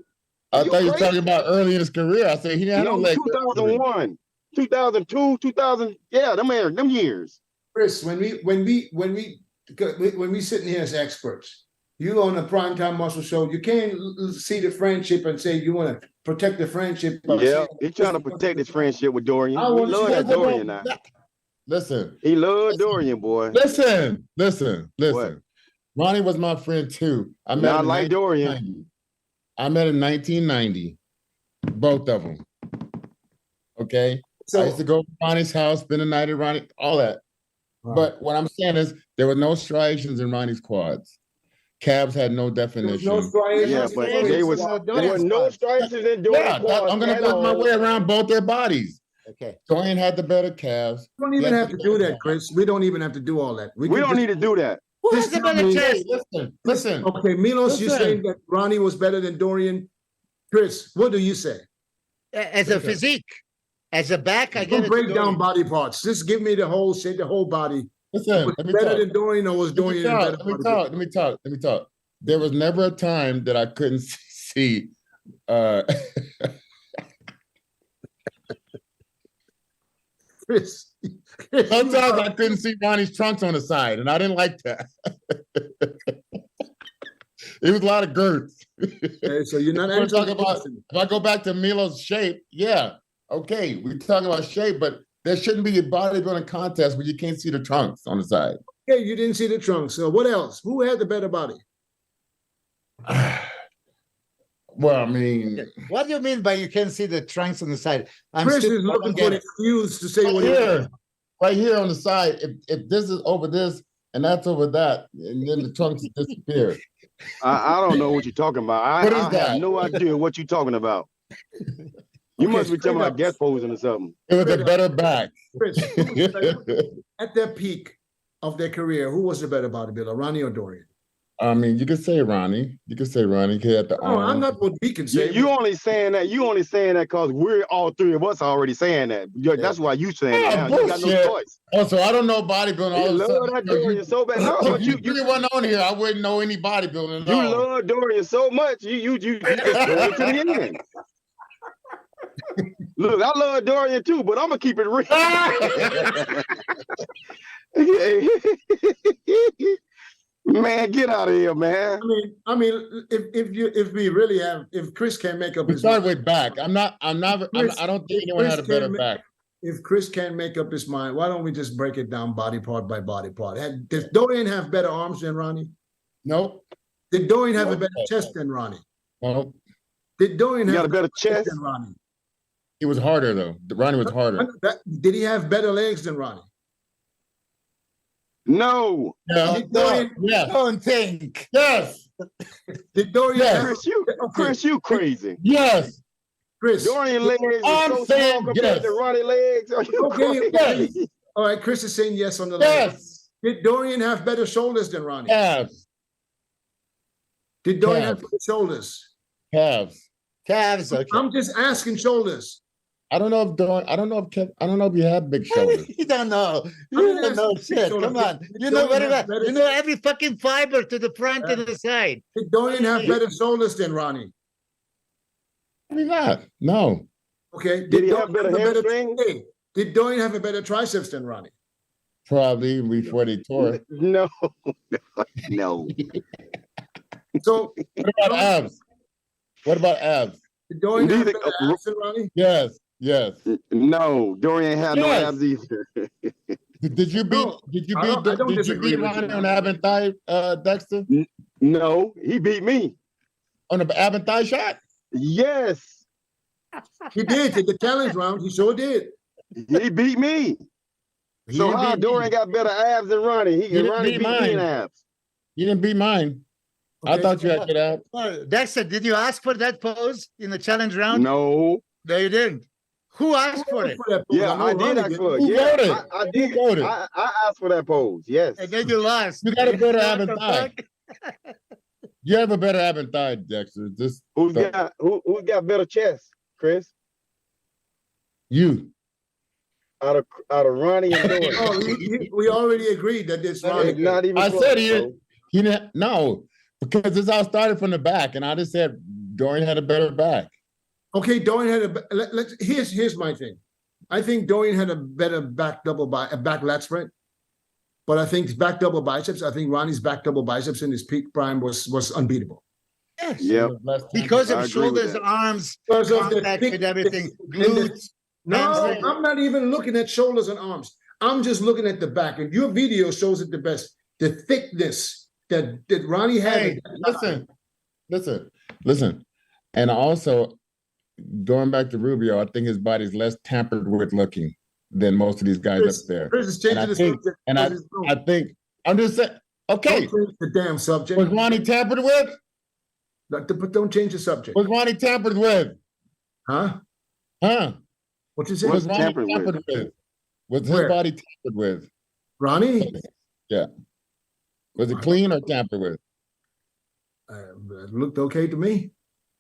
I You thought you were crazy? talking about early in his career. I said he had no No, legs. 2001, 2002, 2000. Yeah, them years. Chris, when we sitting here as experts, you on a primetime muscle show, you can't see the friendship and say you want to protect the friendship. by Yeah, saying- he's trying to protect his friendship with Dorian. I We want love you that to- Dorian now. Listen, He loved Dorian, boy. listen. What? Ronnie was my friend too. I met Not him in like Dorian. 1990. I met in 1990. Both of them. Okay. I used to go to Ronnie's house, spend the night at Ronnie, all that. Wow. But what I'm saying is there were no striations in Ronnie's quads. Calves had no There was definition. no striations. Yeah, but Striations they was in there were no striations in Dorian. Yeah, I'm gonna work my way around both their bodies. Okay. Dorian had the better calves. We don't even Yes, have to do that, Chris. We don't even have to do all that. We can don't just- need to do that. Who This has a better time- chest? Listen. Okay, Milos, you Listen. saying that Ronnie was better than Dorian? Chris, what do you say? As a physique, as a back, I give Don't it break to down Dorian. body parts. Just give me the whole shit, the whole body. Listen, Was let me better talk. than Dorian or was Let me Dorian talk, better? let me talk. There was never a time that I couldn't see Chris. sometimes I couldn't see Ronnie's trunks on the side, and I didn't like that. It was a lot of girth. Okay, so you're not We're answering talking the about question. if I go back to Milo's shape, yeah, okay, we're talking about shape, but there shouldn't be a bodybuilding contest where you can't see the trunks on the side. Okay, you didn't see the trunk. So what else? Who had the better body? Well, I mean, What do you mean by you can't see the trunks on the side? I'm Chris stupid, is I looking don't for get an it. excuse to say right what he here, right here on the side, if this is over this and that's over that, and then the trunks disappear. I don't know what you're talking about. What is I have that? no idea what you're talking about. You Okay, must be talking straight about up. guest posing or something. It was a better back. Chris, at their peak of their career, who was the better bodybuilder, Ronnie or Dorian? I mean, you could say Ronnie. You could say Ronnie. He had the No, I'm arm. not what we can You, say. you only saying that. You only saying that because we're all three of us already saying that. That's why you saying Yeah, that. Now. You got no bullshit. choice. Also, I don't know bodybuilding. You All of a love sudden, that you know, Dorian so bad. No, if but you you really wasn't on here, I wouldn't know any bodybuilding at you all. love Dorian so much. You just go to the end. Look, I love Dorian too, but I'm gonna keep it real. Man, get out of here, man. If we really have, if Chris can't make up We his start mind, with back. I don't think anyone had a better back. if Chris can't make up his mind, why don't we just break it down body part by body part? Does Dorian have better arms than Ronnie? Nope. Did Dorian have a better chest than Ronnie? Nope. Did Dorian You have got a better chest than Ronnie? He was harder though. Ronnie was harder. Did he have better legs than Ronnie? No. Yeah. Did Dorian, Yes. Don't think. Yes. did Dorian Yes. have, Chris, you crazy. Yes. Chris? Dorian legs I'm are so saying small compared yes. to Ronnie legs. Are you Okay, crazy? all right, Chris is saying yes on the legs. Yes. Did Dorian have better shoulders than Ronnie? Calves. Did Dorian have Calves. better shoulders? Calves. Calves, okay. I'm just asking shoulders. I don't know if you have big shoulders. You don't know. You I mean, don't know that's- shit. so Come like, on. did You know Dorian what have better- you know every fucking fiber to the front and the side. Did Dorian have better shoulders than Ronnie? Maybe not. No. Okay. Did he have Dorian better a hamstrings? hey, did Dorian have a better triceps than Ronnie? Probably before they tore. No, no. So What about abs? What about abs? did Dorian have Neither- better abs than Ronnie? Yes. Yes. No, Dorian had no Yes. abs either. Did you beat? No, Did you I don't- I don't beat? Did you disagree beat with you. Ronnie on ab and thigh, Dexter? No, he beat me. On the ab and thigh shot? Yes, He did. Did the challenge round? He sure did. he beat me. He So didn't how beat me. Dorian got better abs than Ronnie? didn't Ronnie beat beat me mine. in abs. You didn't beat mine. I Okay. thought you had good abs. Dexter, did you ask for that pose in the challenge round? No. No, you didn't. Who asked for it? Yeah, know I did Ronnie ask did. for it. Who Yeah, voted? I Who did. voted? I asked for that pose. Yes. And then you lost. You got a better ab What and the thigh. fuck? You have a better ab and thigh, Dexter. Just Who's So- got better chest, Chris? you. Out of Ronnie and Dorian. Oh, we already agreed that it's Ronnie. It's not even I close, said he bro. He didn't. No, because this all started from the back, and I just said Dorian had a better back. Okay, Dorian had here's my thing. I think Dorian had a better back lat spread. But I think his back double biceps, I think Ronnie's back double biceps in his peak prime was unbeatable. Yes. Yep. Because I of agree with shoulders, that. arms, Because of the contact thick- and everything, and the- glutes. No, hamstring. I'm not even looking at shoulders and arms. I'm just looking at the back. And your video shows it the best. The thickness that Ronnie had. Hey, listen. And also, going back to Rubio, I think his body's less tampered with looking than most of these guys Chris, up there. Chris is And I changing the think- subject. and I think I'm just saying. Okay, Don't change the damn subject. was Ronnie tampered with? But don't change the subject. Was Ronnie tampered with? Huh? Huh? What you say? Was Ronnie tampered with? tampered with? Was his Where? body tampered with? Ronnie? Was it clean or tampered with? It looked okay to me.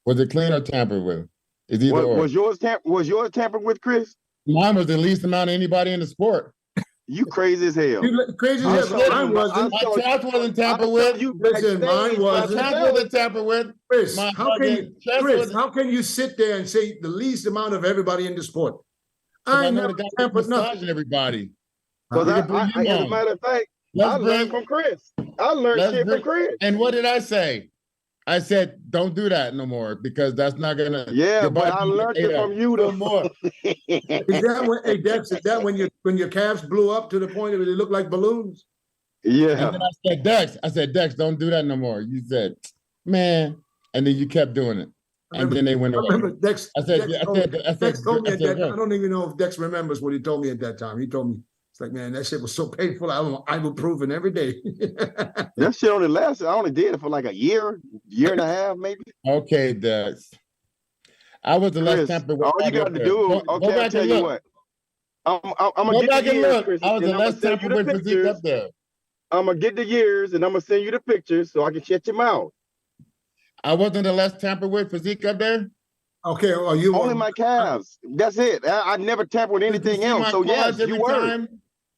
Was it clean or tampered with? It's either or. Was yours tampered with, Chris? Mine was the least amount of anybody in the sport. You crazy as hell. You look crazy I as hell. said Mine it. wasn't. I- My chest wasn't tampered I with. saw you Listen, backstage mine by My wasn't. chest yourself. wasn't tampered with. Chris, My how can fucking you, chest Chris, was- how can you sit there and say the least amount of everybody in the sport? I I ain't never never got tampered nothing. massaging everybody. Because We I, can bring I, you as a on. matter of fact, I Let's learned bring, from Chris. I learned let's shit bring- from Chris. and what did I say? I said, don't do that no more because that's not gonna. Yeah, your but body I learned it yeah, from you no though. more. Is that when, hey Dex, is that when your calves blew up to the point where they looked like balloons? Yeah. And then I said, Dex, don't do that no more. You said, man, and then you kept doing it, and then they went I away. remember Dex. I said, Dex I told me- said, I Dex told me said, at that. I what? don't even know if Dex remembers what he told me at that time. He told me it's like, man, that shit was so painful. I'm improving every day. That shit only lasted. I only did it for like a year and a half, maybe. Okay, Dex. I was the less Chris, tempered with all you body got up to there. do, Go okay, I'll back tell and you look. what. I'm Go gonna back get the and years, look. Chris, I was and the I'm gonna less send you tempered the with physique pictures. up there. I'm gonna get the years and I'm gonna send you the pictures so I can shut your mouth. I wasn't the less tampered with physique up there. Okay, well, you Only my calves. That's it. I never tampered with Did you anything see else. my So yes, quads every you were. time?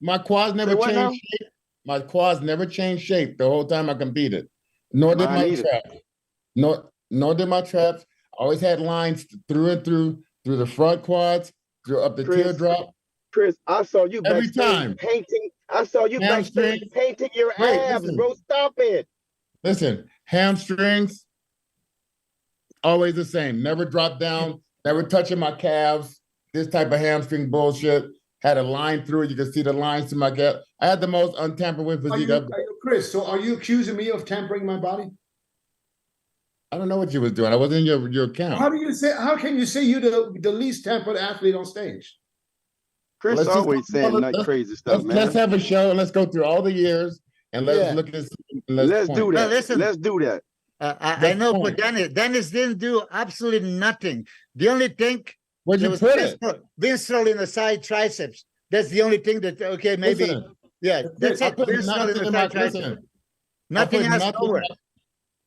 My quads never what now? changed shape. My quads never changed shape the whole time I competed. Nor did Mine my either. traps. Nor did my traps. I always had lines through and through through the front quads, through up the Chris, teardrop. Chris, I saw you Every backstage time. painting. I saw you backstage Hamstring. painting your Wait, abs, listen. bro. Stop it. Listen, hamstrings, always the same. Never drop down, never touching my calves. This type of hamstring bullshit. Had a line through it. You can see the lines to my calf. I had the most untampered with physique. Chris, so are you accusing me of tampering my body? I don't know what you was doing. I wasn't in your account. How can you say you're the least tampered athlete on stage? Chris Let's just always go- saying let's- that crazy stuff, man. Let's have a show and let's go through all the years and let's look at. Let's do that. No, listen. Let's do that. I know for Dennis didn't do absolutely nothing. The only thing Where'd you was put it? Vinstrel in the side triceps. That's the only thing that maybe Listen, that's I it. put Vinstrel nothing in in the my side triceps. listen. Nothing I put else nothing nowhere.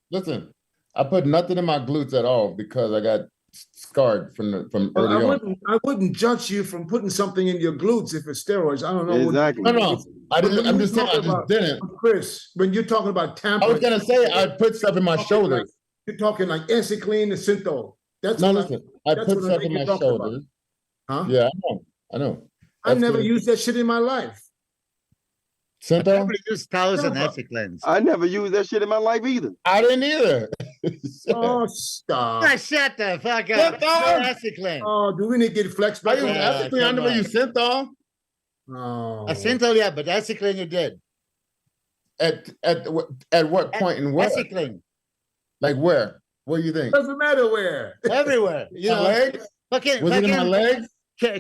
Listen, I put nothing in my glutes at all because I got scarred from Well, early on. I wouldn't judge you from putting something in your glutes if it's steroids. I don't know. Exactly. No, I'm just saying I talking just didn't. Chris, when you're talking about I tampering, was gonna say I put stuff in my shoulders. you're talking like Esicline and Synthol. That's No, what listen, I that's put what I stuff think in you're my talking about. shoulders. Huh? Yeah, I know. I That's never good. used that shit in my life. I Synthol? probably used 1,000 No. Esiclens. I never used that shit in my life either. I didn't either. Oh, stop. Shut the fuck up. Synthol? No Esiclen. Oh, do we need to get flex I back used on? ethically, I come never on. used Synthol. Oh. Synthol, yeah, but Esiclen you did. At what point and where? Esiclen. Like where? What do you think? Doesn't matter where. Everywhere. You My know, legs? fucking, Was it in my legs?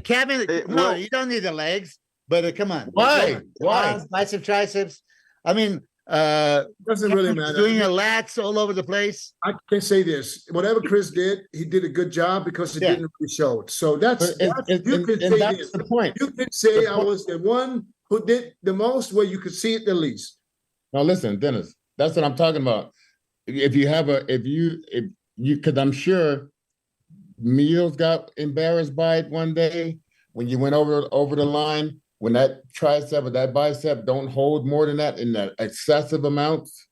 Kevin, no, well- you don't need the legs, but come on. Why? Come on. Why? Arms, biceps, triceps. I mean, Doesn't really Kevin's matter. doing a lats all over the place. I can say this: whatever Chris did, he did a good job because it Yeah. didn't really show. So But you can and say that's this. the point. You can say The I point- was the one who did the most, where you could see it the least. Now listen, Dennis, that's what I'm talking about. If you, because I'm sure Meals got embarrassed by it one day when you went over the line, when that tricep or that bicep don't hold more than that in that excessive amounts,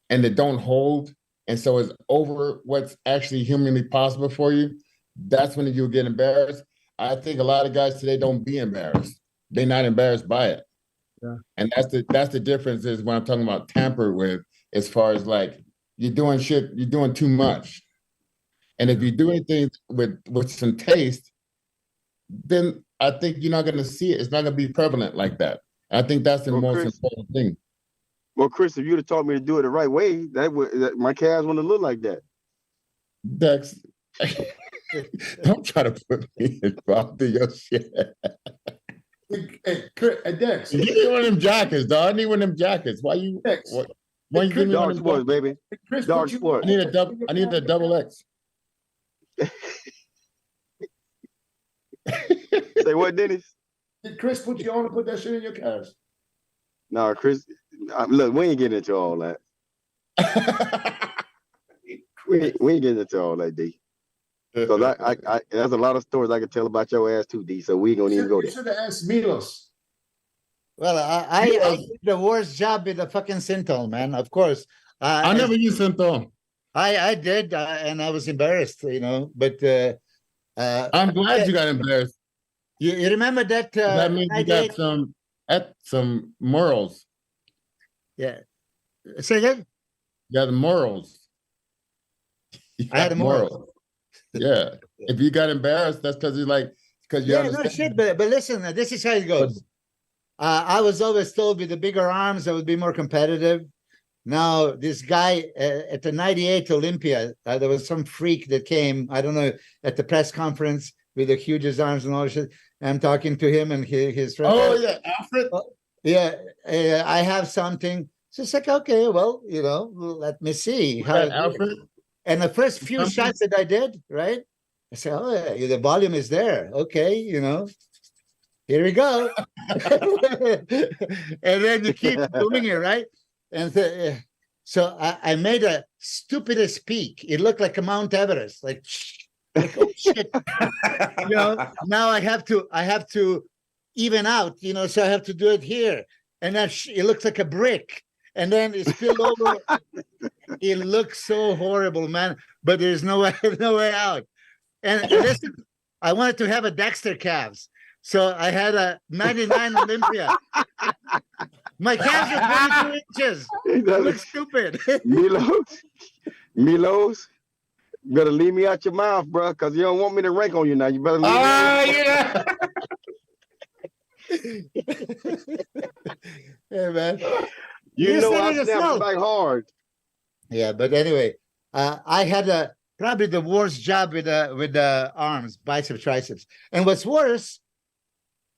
and it don't hold, and so it's over what's actually humanly possible for you. That's when you'll get embarrassed. I think a lot of guys today don't be embarrassed. They're not embarrassed by it. Yeah. And that's the difference is when I'm talking about tampered with, as far as like you're doing too much. And if you're doing things with some taste, then I think you're not gonna see it. It's not gonna be prevalent like that. I think that's the Well, most Chris- important thing. Well, Chris, if you'd have taught me to do it the right way, my calves wouldn't look like that. Dex, don't try to put me involved in your shit. Hey, Dex, You need one of them jackets, dog. I need one of them jackets. Why you? Dex, Why you give me one Dog of them sports, baby. Chris, Dog put you- sport. I need a double X. Say what, Dennis? Did Chris put you on to put that shit in your calves? No, Chris. Look, we ain't getting into all that. We ain't getting into all that, D. Because I there's a lot of stories I can tell about your ass too, D. So we ain't gonna even go You there. should have asked Milos. Well, I did the worst job in the fucking Synthol, man. Of course. I never used Synthol. I did, and I was embarrassed, you know. But I'm glad you got embarrassed. you remember that? That means you got 98 some morals. Yeah. Say that. You got the morals. You I had got a moral. Yeah. If you got embarrassed, that's because you Yeah, no understand. shit. But listen, this is how it goes. I was always told with the bigger arms, I would be more competitive. Now, this guy at the 98 Olympia, there was some freak that came, I don't know, at the press conference with the hugest arms and all that shit. I'm talking to him and his friend. Oh yeah, Alfred. Yeah, I have something. So it's like, okay, well, you know, let me see. How Alfred. And the first few Something? shots that I did, right? I said, oh, yeah, the volume is there. Okay, you know, here we go. And then you keep doing it, right? And so I made a stupidest peak. It looked like a Mount Everest, like oh shit. You know, now I have to even out, you know, so I have to do it here. And then it looks like a brick. And then it spilled over. It looks so horrible, man. But there's no way out. And listen, I wanted to have a Dexter calves. So I had a 99 Olympia. My calves are 22 inches. It looks stupid. Milos, you better leave me out your mouth, bro, because you don't want me to rank on you now. You better leave me out. yeah. Hey, man. You know said I it snap yourself. back hard. Yeah, but anyway, I had probably the worst job with the arms, biceps, triceps. And what's worse,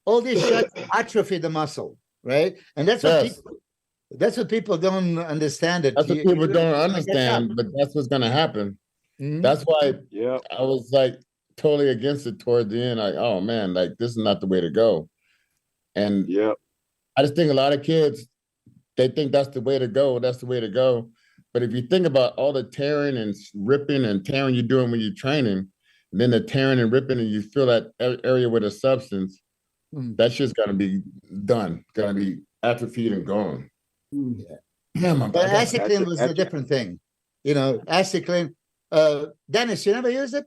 all these shots atrophy the muscle, right? And that's what Yes. people don't understand. That's what people don't understand, but that's what's gonna happen. Mhm. That's why Yeah. I was like totally against it toward the end. Like, oh man, like this is not the way to go. And Yeah. I just think a lot of kids, they think that's the way to go. That's the way to go. But if you think about all the tearing and ripping and tearing you're doing when you're training, and then the tearing and ripping, and you feel that area with a substance, that shit's gonna be done, gonna be atrophied and gone. Yeah. Yeah, my But God. aciclin was a different thing. You know, aciclin. Dennis, you never used it?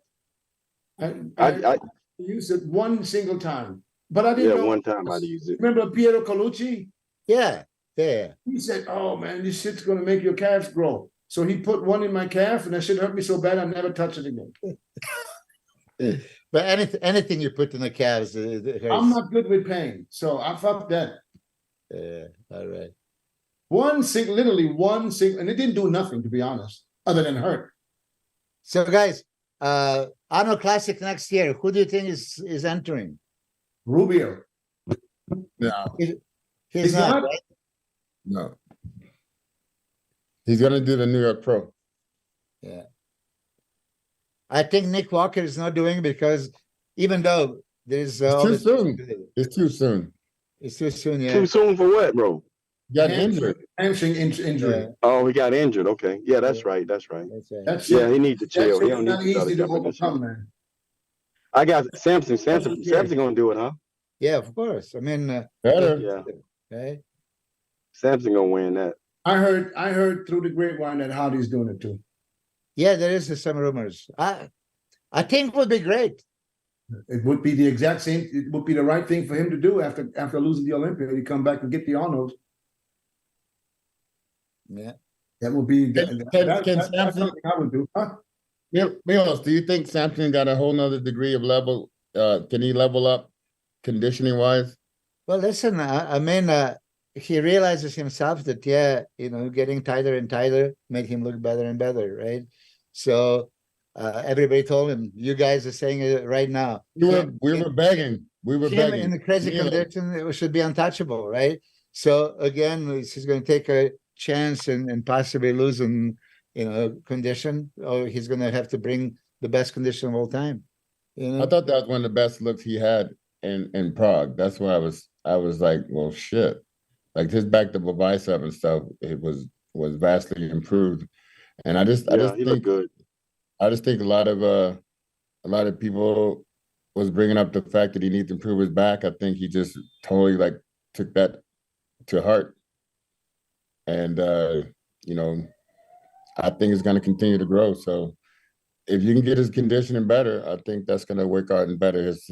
I used it one single time, but I didn't know. One time I used it. Remember Piero Colucci? Yeah, yeah. He said, "Oh man, this shit's gonna make your calves grow." So he put one in my calf, and that shit hurt me so bad I never touched it again. But anything you put in the calves, it hurts. I'm not good with pain, so I fucked that. Yeah, all right. Literally one single, and it didn't do nothing, to be honest, other than hurt. So, guys, Arnold Classic next year. Who do you think is entering? Rubio. No, He's not. Right? no. He's gonna do the New York Pro. Yeah. I think Nick Walker is not doing it because even though there's It's too soon. It's too soon. It's too soon. Yeah. Too soon for what, bro? He got injured. Hamstring injury. Yeah. Oh, he got injured. Okay. Yeah, that's right. That's right. That's right. That's Yeah, he needs to chill. He That's don't not need to easy to start overcome, man. I got Samson. Samson gonna do it, huh? Yeah, of course. I mean, Better. Yeah. right? Samson gonna win that. I heard through the grapevine that Hardy's doing it too. Yeah, there is some rumors. I think it would be great. It would be the exact same. It would be the right thing for him to do after losing the Olympia. He come back and get the Arnold. Yeah. That would be. Can That's Samson- something I would do. Huh? Milos, do you think Samson got a whole nother degree of level? Can he level up conditioning wise? Well, listen, I mean, he realizes himself that, yeah, you know, getting tighter and tighter made him look better and better, right? So everybody told him, you guys are saying it right now. We were begging. We were Him begging. in the crazy Milos. condition, it should be untouchable, right? So again, he's going to take a chance and possibly losing, you know, condition, or he's going to have to bring the best condition of all time. You know? I thought that was one of the best looks he had in Prague. That's why I was like, well, shit. Like his back to bicep and stuff, it was vastly improved. And I just He think looked good. I just think a lot of people was bringing up the fact that he needs to improve his back. I think he just totally like took that to heart. And you know, I think it's going to continue to grow. So if you can get his conditioning better, I think that's going to work out and better his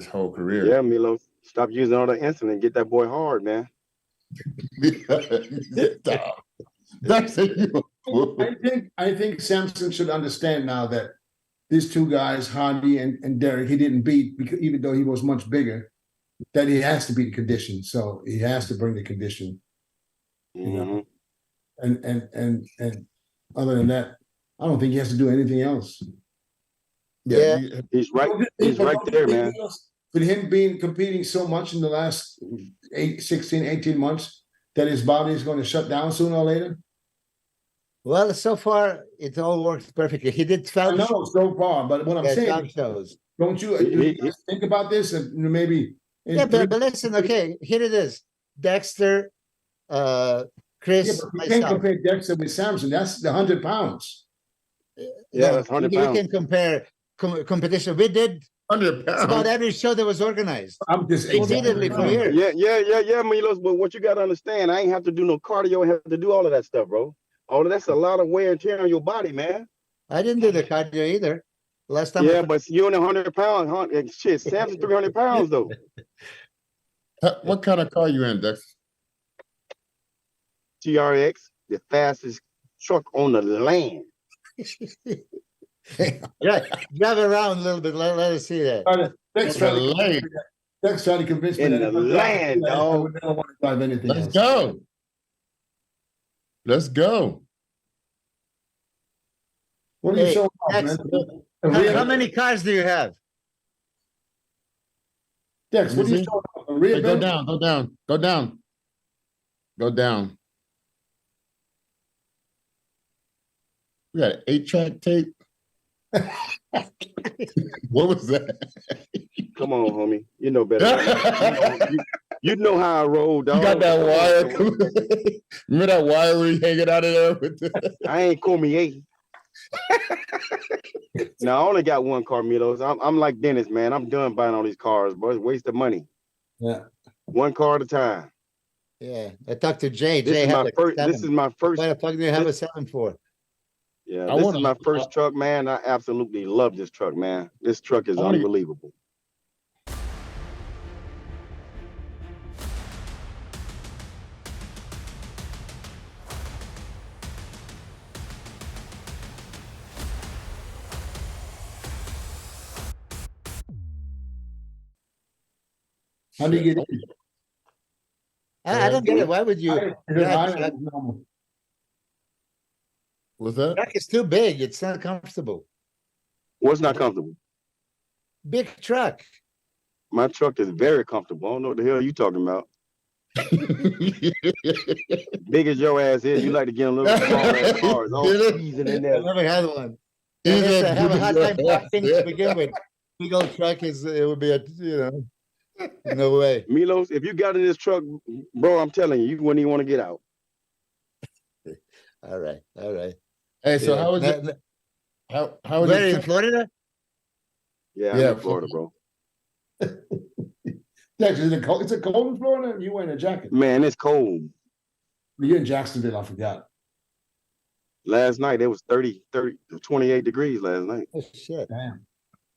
whole career. Yeah, Milo. Stop using all the insulin. Get that boy hard, man. That's it. I think Samson should understand now that these two guys, Hardy and Derek, he didn't beat because even though he was much bigger, that he has to beat condition. So he has to bring the condition. You know, and other than that, I don't think he has to do anything else. Yeah. He's right. He's right there, man. With him competing so much in the last 18 months, that his body is going to shut down sooner or later. Well, so far it all works perfectly. He did 12 I know so far, but what I'm saying, 12 shows. don't you think about this and maybe? Yeah, but listen, okay, here it is. Dexter, Chris, Yeah, but you can't myself. compare Dexter with Samson. That's the 100 pounds. Yeah, that's 100 You pounds. can compare competition. We did 100 about pounds. every show that was organized. I'm just Repeatedly for years. Yeah, Milos. But what you got to understand, I ain't have to do no cardio. I have to do all of that stuff, bro. All of that's a lot of wear and tear on your body, man. I didn't do the cardio either. Last time. Yeah, but you only 100 pounds. Shit, Sam's 300 pounds though. What kind of car you in, Dex? TRX, the fastest truck on the land. Yeah, drive around a little bit. Let us see that. Dex trying to convince me In that the if I drive land, that, I dog. would never want to drive anything Let's else. go. Let's go. What are you Hey, showing off, Dex, man? A real- How many cars do you have? Dex, what are you Easy. showing off? A real Hey, go gun? down, go down, go down. Go down. We got 8-track tape. What was that? Come on, homie. You know better. You know how I roll, dog. You got that wire. Remember that wire where you hanging out of there with the... I ain't Cormier. Now I only got one car, Milos. I'm like Dennis, man. I'm done buying all these cars, bro. It's a waste of money. Yeah. One car at a time. Yeah, I talked to Jay. This Jay is had my like first. 7. This is my first. Why the fuck do you have a 7 for? Yeah, I this wanna- is my first truck, man. I absolutely love this truck, man. This truck is I wanna- unbelievable. How do you get in? I don't get it. Why would you? I- drive I- truck? What's that? Truck is too big. It's not comfortable. What's not comfortable? Big truck. My truck is very comfortable. I don't know what the hell you talking about. Big as your ass is, you like to get in little small ass cars. All season in I there. never had one. Is I that have a good hard as time your parking ass? to begin with. Big old truck is, it would be a, no way. Milos, if you got in this truck, bro, I'm telling you, you wouldn't even want to get out. All right, all right. Hey, so Yeah. how was No, it? no, How was where it? in Florida? Yeah, I'm Yeah, in Florida, bro. Dex, is it cold? It's a cold in Florida? You wearing a jacket? Man, it's cold. You're in Jacksonville, I forgot. Last night it was 28 degrees last night. Oh, shit. Damn.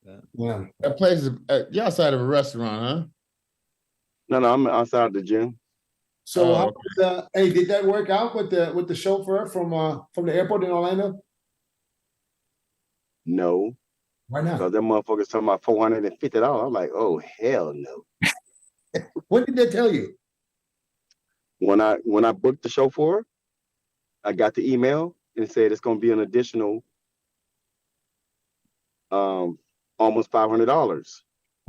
Yeah. Yeah. That place is you're outside of a restaurant, No, I'm outside the gym. So Oh, how okay. was, hey, did that work out with the chauffeur from the airport in Orlando? No, Why not? because them motherfuckers talking about $450. I'm like, oh hell no. When did they tell you? When I booked the chauffeur, I got the email and it said it's gonna be an additional almost $500.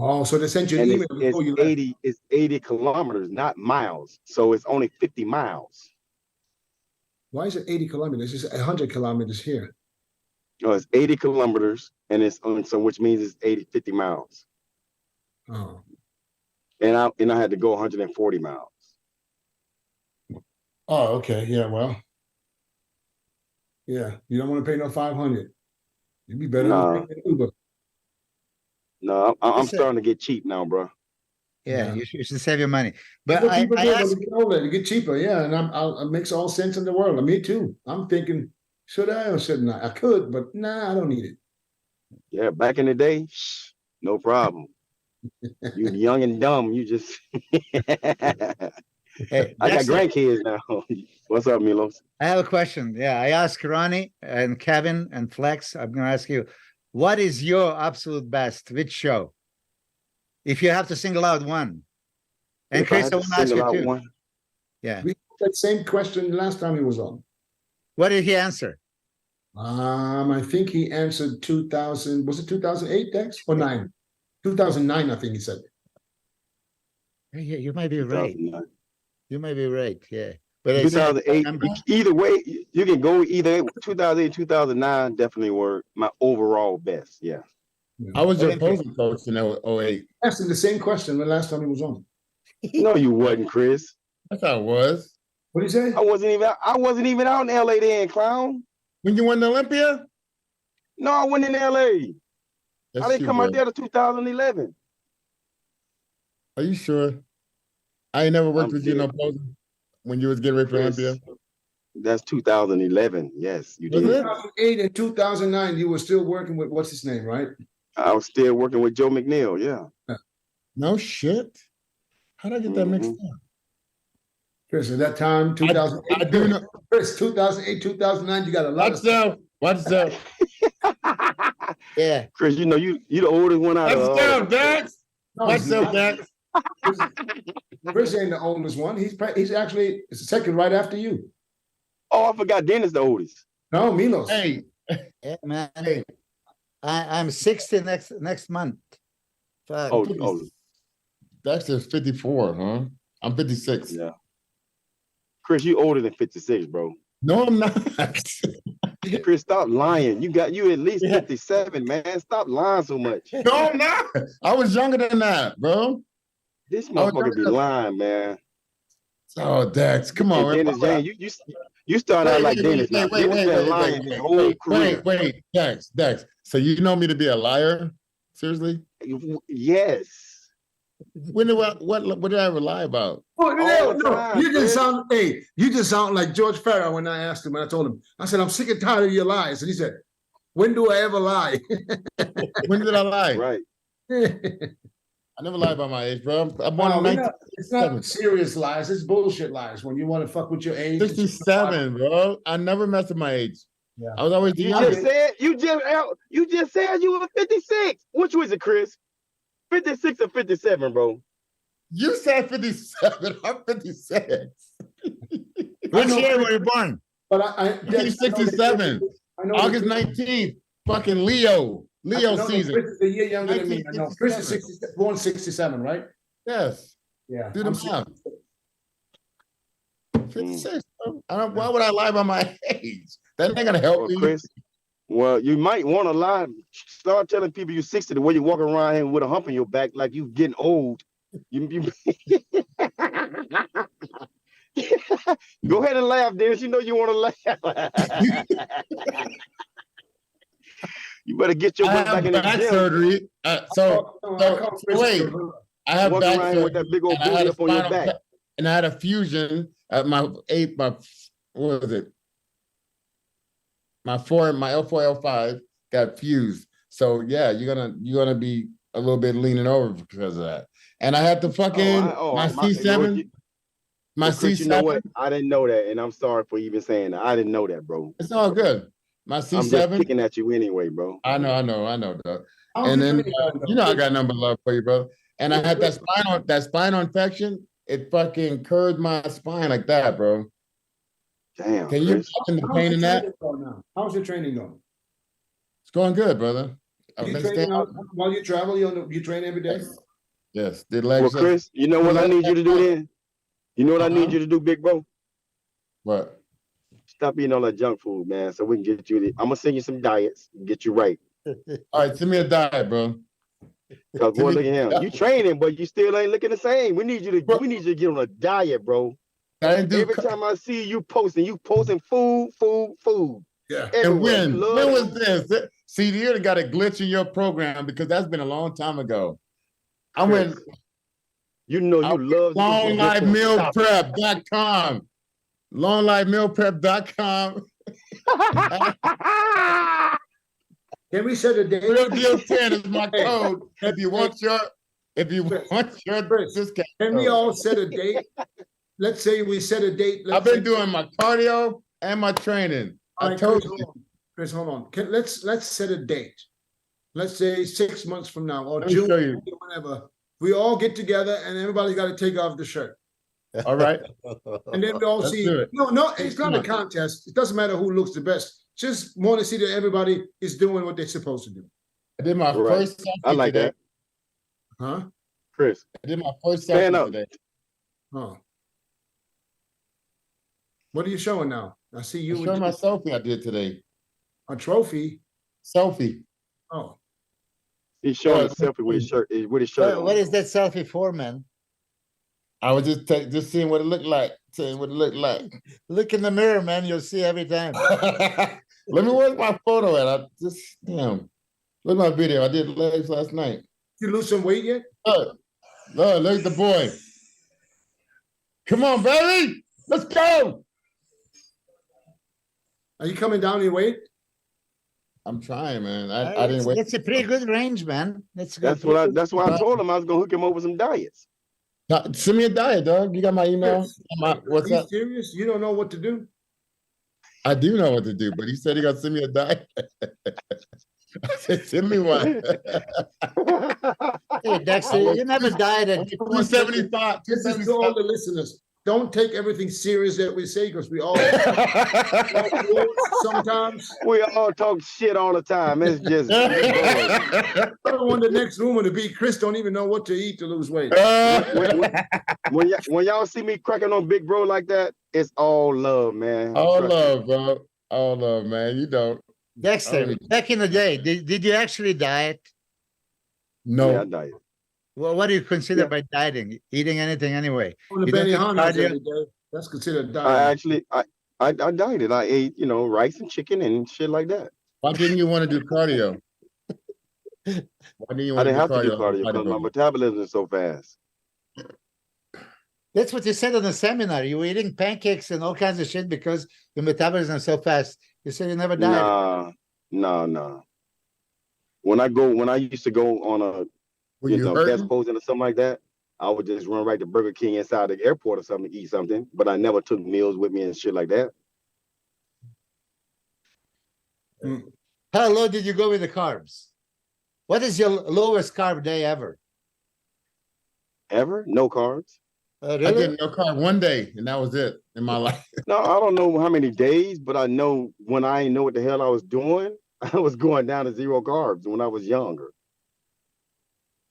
Oh, so they sent you an And email before you left. it's 80 kilometers, not miles. So it's only 50 miles. Why is it 80 kilometers? It's 100 kilometers here. No, it's 80 kilometers and it's on, so which means it's 50 miles. Oh, And I had to go 140 miles. oh, okay. Yeah, well. Yeah, you don't want to pay no 500. You'd be better Nah. than paying Uber. No, I'm Listen. starting to get cheap now, bro. Yeah, Yeah. you should save your money. But That's what I people do when asked, they get older, to get cheaper. Yeah, and it makes all sense in the world. And me too. I'm thinking, should I or shouldn't I? I could, but nah, I don't need it. Yeah, back in the day, no problem. You young and dumb, you just hey, I got Dexter, grandkids now. What's up, Milos? I have a question. Yeah, I asked Ronnie and Kevin and Flex. I'm going to ask you, what is your absolute best? Which show? If you have to single out one. And If I Chris, had I to want to ask single you out too. one, Yeah. We had that same question last time he was on. What did he answer? I think he answered 2000. Was it 2008, Dex? Or 9? 2009, I think he said. Yeah, you might be right. 2009. You might be right. Yeah. But I said, 2008. remember? Either way, you can go either 2008, 2009. Definitely were my overall best. Yeah. I was your Olympia. opposing coach in 08. Asked him the same question the last time he was on. No, you wasn't, Chris. That's how it was. What did he say? I wasn't even out in LA then, clown. When you won the Olympia? No, I went in LA. Yes, I didn't you come out were. there to 2011. Are you sure? I ain't never worked I'm with you in dead. opposing when you was getting ready for Chris, Olympia. That's 2011. Yes, you Was did. it? 2008 and 2009, you were still working with what's his name, right? I was still working with Joe McNeil. Yeah. No shit. How'd I get that mixed up? Chris, at that time, 2008. I do know. Chris, 2008, 2009, you got a lot of What's stuff. up? What's up? Yeah. Chris, you know you the oldest one out of What's all up, of them. Dax? No, What's he's up, not. Dax? Chris ain't the oldest one. He's actually it's the second right after you. Oh, I forgot Dennis the oldest. No, Milos. Hey, Yeah, man. hey. I'm 60 next month. Fuck. Oh, Dax is 54, huh? I'm 56. yeah. Chris, you older than 56, bro. No, I'm not. Chris, stop lying. You at least Yeah. 57, man. Stop lying so much. No, I'm not. I was younger than that, bro. This Oh, motherfucker be no. lying, man. Oh, Dax, come on. And Dennis James, you started out like Dennis. Now. Dennis been lying his whole career. wait, Dax. So you know me to be a liar? Seriously? Yes. What did I ever lie about? Oh, All the no, time, you Chris. just sound like George Farrell when I asked him, and I told him, I said, I'm sick and tired of your lies. And he said, when do I ever lie? When did I lie? Right. I never lied about my age, bro. I'm born in It's not serious lies, it's bullshit lies when you want to fuck with your age. 67, bro. I never messed with my age. Yeah. I was always the You youngest. just said you were 56. Which was it, Chris? 56 or 57, bro? You said 57. I'm 56. Which year were you born? But I'm 67. I know August 19th. Fucking Leo season. Chris is a year younger than me. I know. Chris is 1967. born 67, right? Yes. Yeah. Do the I'm math. 56. Bro. Why would I lie about my age? That ain't gonna help me. Chris, well, you might want to lie. Start telling people you're 60 the way you walk around here with a hump in your back like you getting old. You Go ahead and laugh, Dennis. You know you want to laugh. You better get your I butt back have in the back gym. surgery. Wait. I have Walking back around surgery. with that big old and I had booty a up on your spinal back. and I had a fusion at my what was it? My L4, L5 got fused. So yeah, you're gonna be a little bit leaning over because of that. And I had the fucking my C7. My Chris, you know C7. what? I didn't know that, and I'm sorry for even saying that. I didn't know that, bro. It's all good. My I'm just C7. picking at you anyway, bro. I know, dog. And then you know I got number love for you, bro. And I had that spinal infection. It fucking curved my spine like that, bro. Damn, Can you Chris. imagine the pain in that? How's your training going? It's going good, brother. I've You been training staying out. while you travel, you train every day? Yes, did Well, legs. Chris, you know what I need you to do then? You know what I need you to do, big bro? What? Stop eating all that junk food, man, so we can get you. I'm gonna send you some diets and get you right. All right, send me a diet, bro. Cause boy, look at him. You training, but you still ain't looking the same. We need you to get on a diet, bro. I didn't do. Every time I see you posting food. Yeah. And Everywhere. You when love was this? See, you got a glitch in your program because that's been a long time ago. I went You know you love longlifemealprep.com. Longlifemealprep.com. Can we set a date? Real deal 10 is my code. If you want your discount. Can we all set a date? Let's say we set a date. I've been doing my cardio and my training. I told you. Chris, hold on. Let's set a date. Let's say 6 months from now or Let me June, show you. whenever. We all get together and everybody's got to take off the shirt. All right. And then we all Let's see. do it. No, it's not a contest. It doesn't matter who looks the best. Just want to see that everybody is doing what they're supposed to do. I did my first selfie I like today. that. Huh? Chris, I did my first Stand selfie up. today. Oh. What are you showing now? I see you I'm with showing my selfie I did today. a trophy. Selfie. Oh. he's showing a selfie with his shirt. On. What is that selfie for, man? I was just seeing what it looked like. Seeing what it looked like. Look in the mirror, man. You'll see every time. Let me where's my photo at? Look at my video. I did legs last night. You lose some weight yet? Look at the boy. Come on, baby. Let's go. Are you coming down your weight? I'm trying, man. I didn't wait. That's a pretty good range, man. That's good. That's why I told him I was gonna hook him up with some diets. Send me a diet, dog. You got my email? What's Are you up? serious? You don't know what to do? I do know what to do, but he said he got to send me a diet. I said, send me one. Hey, Dexter, you never dieted. 275. This is to all the listeners. Don't take everything serious that we say because we all sometimes. We all talk shit all the time. It's just I don't want the next rumor to be Chris don't even know what to eat to lose weight. when y'all see me cracking on big bro like that, it's all love, man. All love, bro. All love, man. You don't. Dexter, back in the day, did you actually diet? No. Yeah, I diet. Well, what do you consider by dieting? Eating anything anyway? On the You don't take Benihana's cardio? every day. That's considered I diet. actually I dieted. I ate, rice and chicken and shit like that. Why didn't you want to do cardio? Why didn't you I want didn't to have do to do cardio? cardio because my metabolism is so fast. That's what you said on the seminar. You were eating pancakes and all kinds of shit because your metabolism is so fast. You said you never died. Nah. When I used to go on a Were you guest hurting? posing or something like that, I would just run right to Burger King inside the airport or something to eat something. But I never took meals with me and shit like that. How low did you go with the carbs? What is your lowest carb day ever? Ever? No carbs. I Really? did no carb one day, and that was it in my life. No, I don't know how many days, but I know when I didn't know what the hell I was doing, I was going down to 0 carbs when I was younger.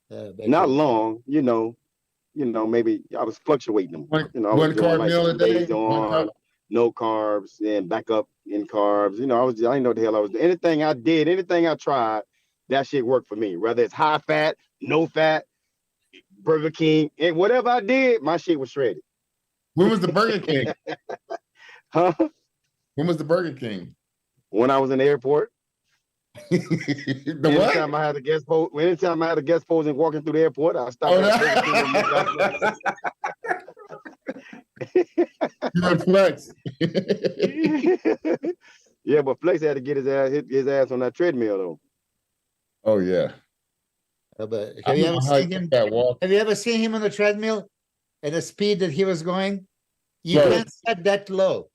Not long, maybe I was fluctuating them. I was One doing carb like meal a some day. days on, no carbs, and back up in carbs. I didn't know what the hell I was doing. Anything I did, anything I tried, that shit worked for me. Whether it's high fat, no fat, Burger King, and whatever I did, my shit was shredded. When was the Burger King? Huh? When was the Burger King? When I was in the airport. The what? Anytime I had a guest post and walking through the airport, I stopped at You went Flex. Yeah, but Flex had to get his ass on that treadmill though. Oh yeah. But I have you don't ever know how seen he him? took that walk. Have you ever seen him on the treadmill at the speed that he was going? You Right. can't set that low.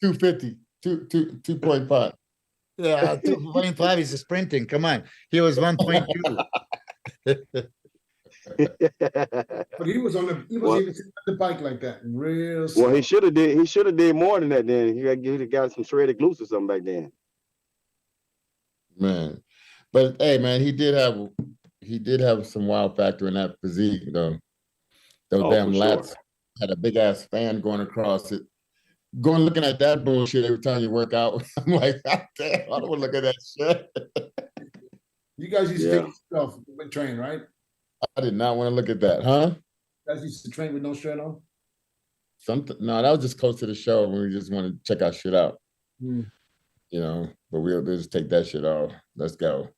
250, 2.5. Yeah, 2.5 is sprinting. Come on. He was 1.2. But he was even sitting on the bike like that. Real slow. Well, he should have did more than that then. He got some shredded glutes or something back then. Man. But hey, man, he did have some wild factor in that physique, though. Those damn for lats sure. had a big ass fan going across it. Looking at that bullshit every time you work out. I'm like, God damn, I don't want to look at that shit. You guys used to take yourself with train, right? I did not want to look at that, huh? You guys used to train with no shirt on? No, that was just close to the show when we just want to check our shit out. Hmm. But we'll just take that shit off. Let's go.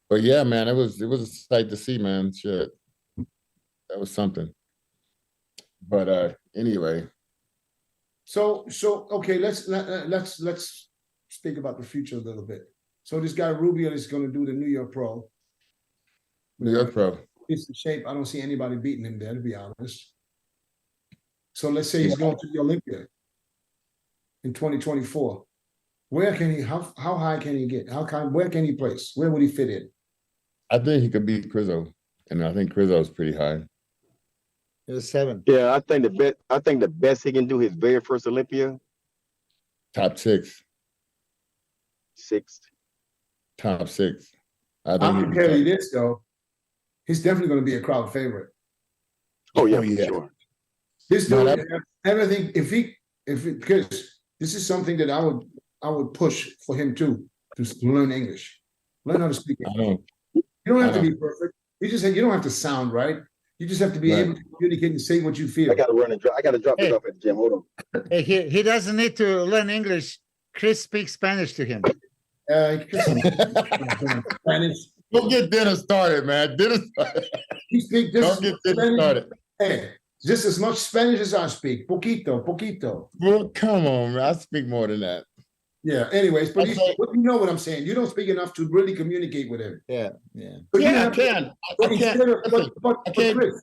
But yeah, man, it was a sight to see, man. Shit. That was something. But anyway. So okay, let's speak about the future a little bit. So this guy Rubiel is going to do the New York Pro. New York Pro. He's in shape. I don't see anybody beating him there, to be honest. So let's say he's going to the Olympia in 2024. Where can he? How high can he get? Where can he place? Where would he fit in? I think he could beat Crizzo, and I think Crizzo's pretty high. It was 7. Yeah, I think the best he can do his very first Olympia. Top 6. 6th. Top 6. I I'm think gonna tell you this though. He's definitely going to be a crowd favorite. Oh yeah, Oh, yeah. for sure. This No, dude, everything. Because this is something that I would push for him too, to learn English, learn how to speak I English. know. You don't have to I know. be perfect. You don't have to sound right. You just have to be Right. able to communicate and say what you feel. I gotta drop this Hey. off at the gym. Hold on. Hey, he doesn't need to learn English. Chris speaks Spanish to him. Spanish. Don't get dinner started, man. You speak Don't get dinner Spanish. started. Hey, just as much Spanish as I speak. Poquito. Well, come on, man. I speak more than that. Yeah. Anyways, but Okay. you know what I'm saying. You don't speak enough to really communicate with him. Yeah, yeah. But you Yeah, I have to- can. But I can't. instead of, Listen, but I can't. Chris, I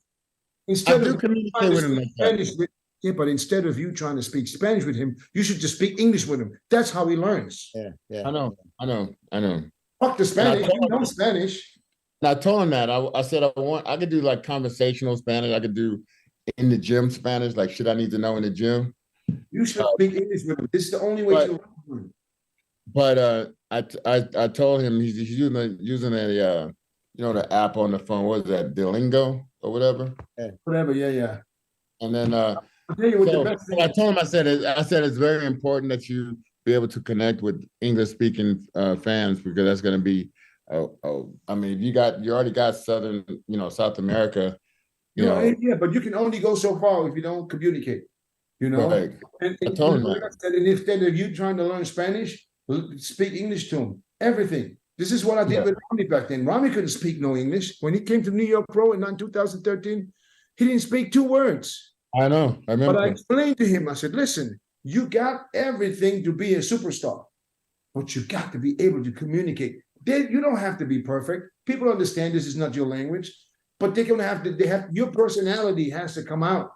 instead do of communicate trying to with him speak like that. Spanish with, yeah, but instead of you trying to speak Spanish with him, you should just speak English with him. That's how he learns. Yeah, yeah. I know. Fuck the Spanish. told You know him- Spanish. And I told him that. I said I could do like conversational Spanish. I could do in the gym Spanish, like shit I need to know in the gym. You should speak English with him. This is the only way but- to learn. But I told him he's using a the app on the phone. What is that, Duolingo or whatever? Whatever, yeah. And then I'll tell you what so the best thing I told him, I said it's very important that you be able to connect with English speaking fans, because that's going to be I mean, you already got South America, yeah, but you can only go so far if you don't communicate. Right. And I told him like that. I said, and instead of you trying to learn Spanish, speak English to him. Everything. This is what I did with Ronnie back then. Ronnie couldn't speak no English. When he came to New York Pro in 2013, he didn't speak 2 words. I know. I remember. But I explained to him, I said, listen, you got everything to be a superstar, but you got to be able to communicate. You don't have to be perfect. People understand this is not your language, but they're gonna have to, your personality has to come out.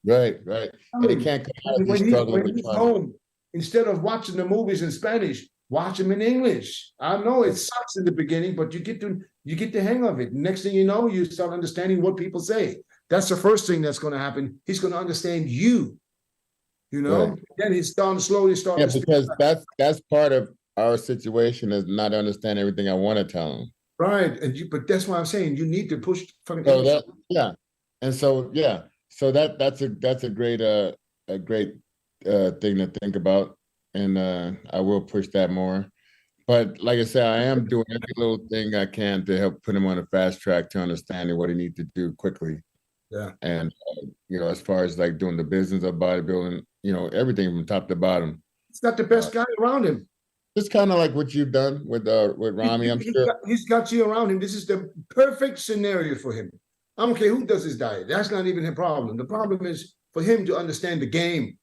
Right. And it can't come out if When you're struggling he's with trying. home, instead of watching the movies in Spanish, watch them in English. I know it sucks in the beginning, but you get the hang of it. Next thing you know, you start understanding what people say. That's the first thing that's going to happen. He's going to understand you. Right. Then he's slowly starting. Yeah, because that's part of our situation, is not understand everything I want to tell him. Right, but that's why I'm saying you need to push fucking. So that's a great thing to think about, and I will push that more. But like I said, I am doing every little thing I can to help put him on a fast track to understanding what he needs to do quickly. Yeah, and as far as like doing the business of bodybuilding, everything from top to bottom. he's got the best guy around him. Just kind of like what you've done with Rami, I'm sure. He's got you around him. This is the perfect scenario for him. I don't care who does his diet. That's not even a problem. The problem is for him to understand the game.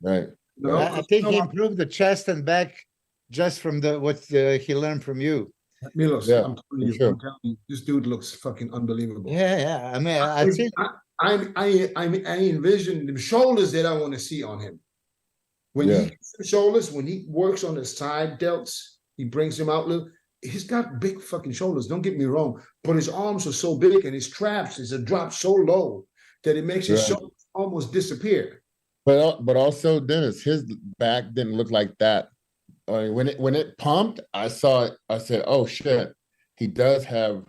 Right. I think he improved the chest and back just from what he learned from you. Milos, Yeah, I'm telling you, sure. I'm telling you, this dude looks fucking unbelievable. Yeah. I mean, I think I envision the shoulders that I want to see on him. When he gets the shoulders, when he works on the side delts, he brings them out. Look, he's got big fucking shoulders. Don't get me wrong, but his arms are so big and his traps is a drop so low that it makes his shoulders almost disappear. But also, Dennis, his back didn't look like that. When it pumped, I saw it. I said, "Oh shit, he does have."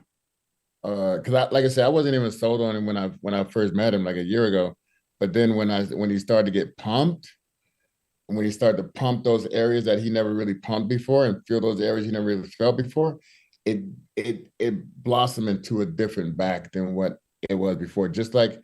Because like I said, I wasn't even sold on him when I first met him like a year ago. But then when he started to get pumped, and when he started to pump those areas that he never really pumped before and feel those areas he never really felt before, it blossomed into a different back than what it was before. Just like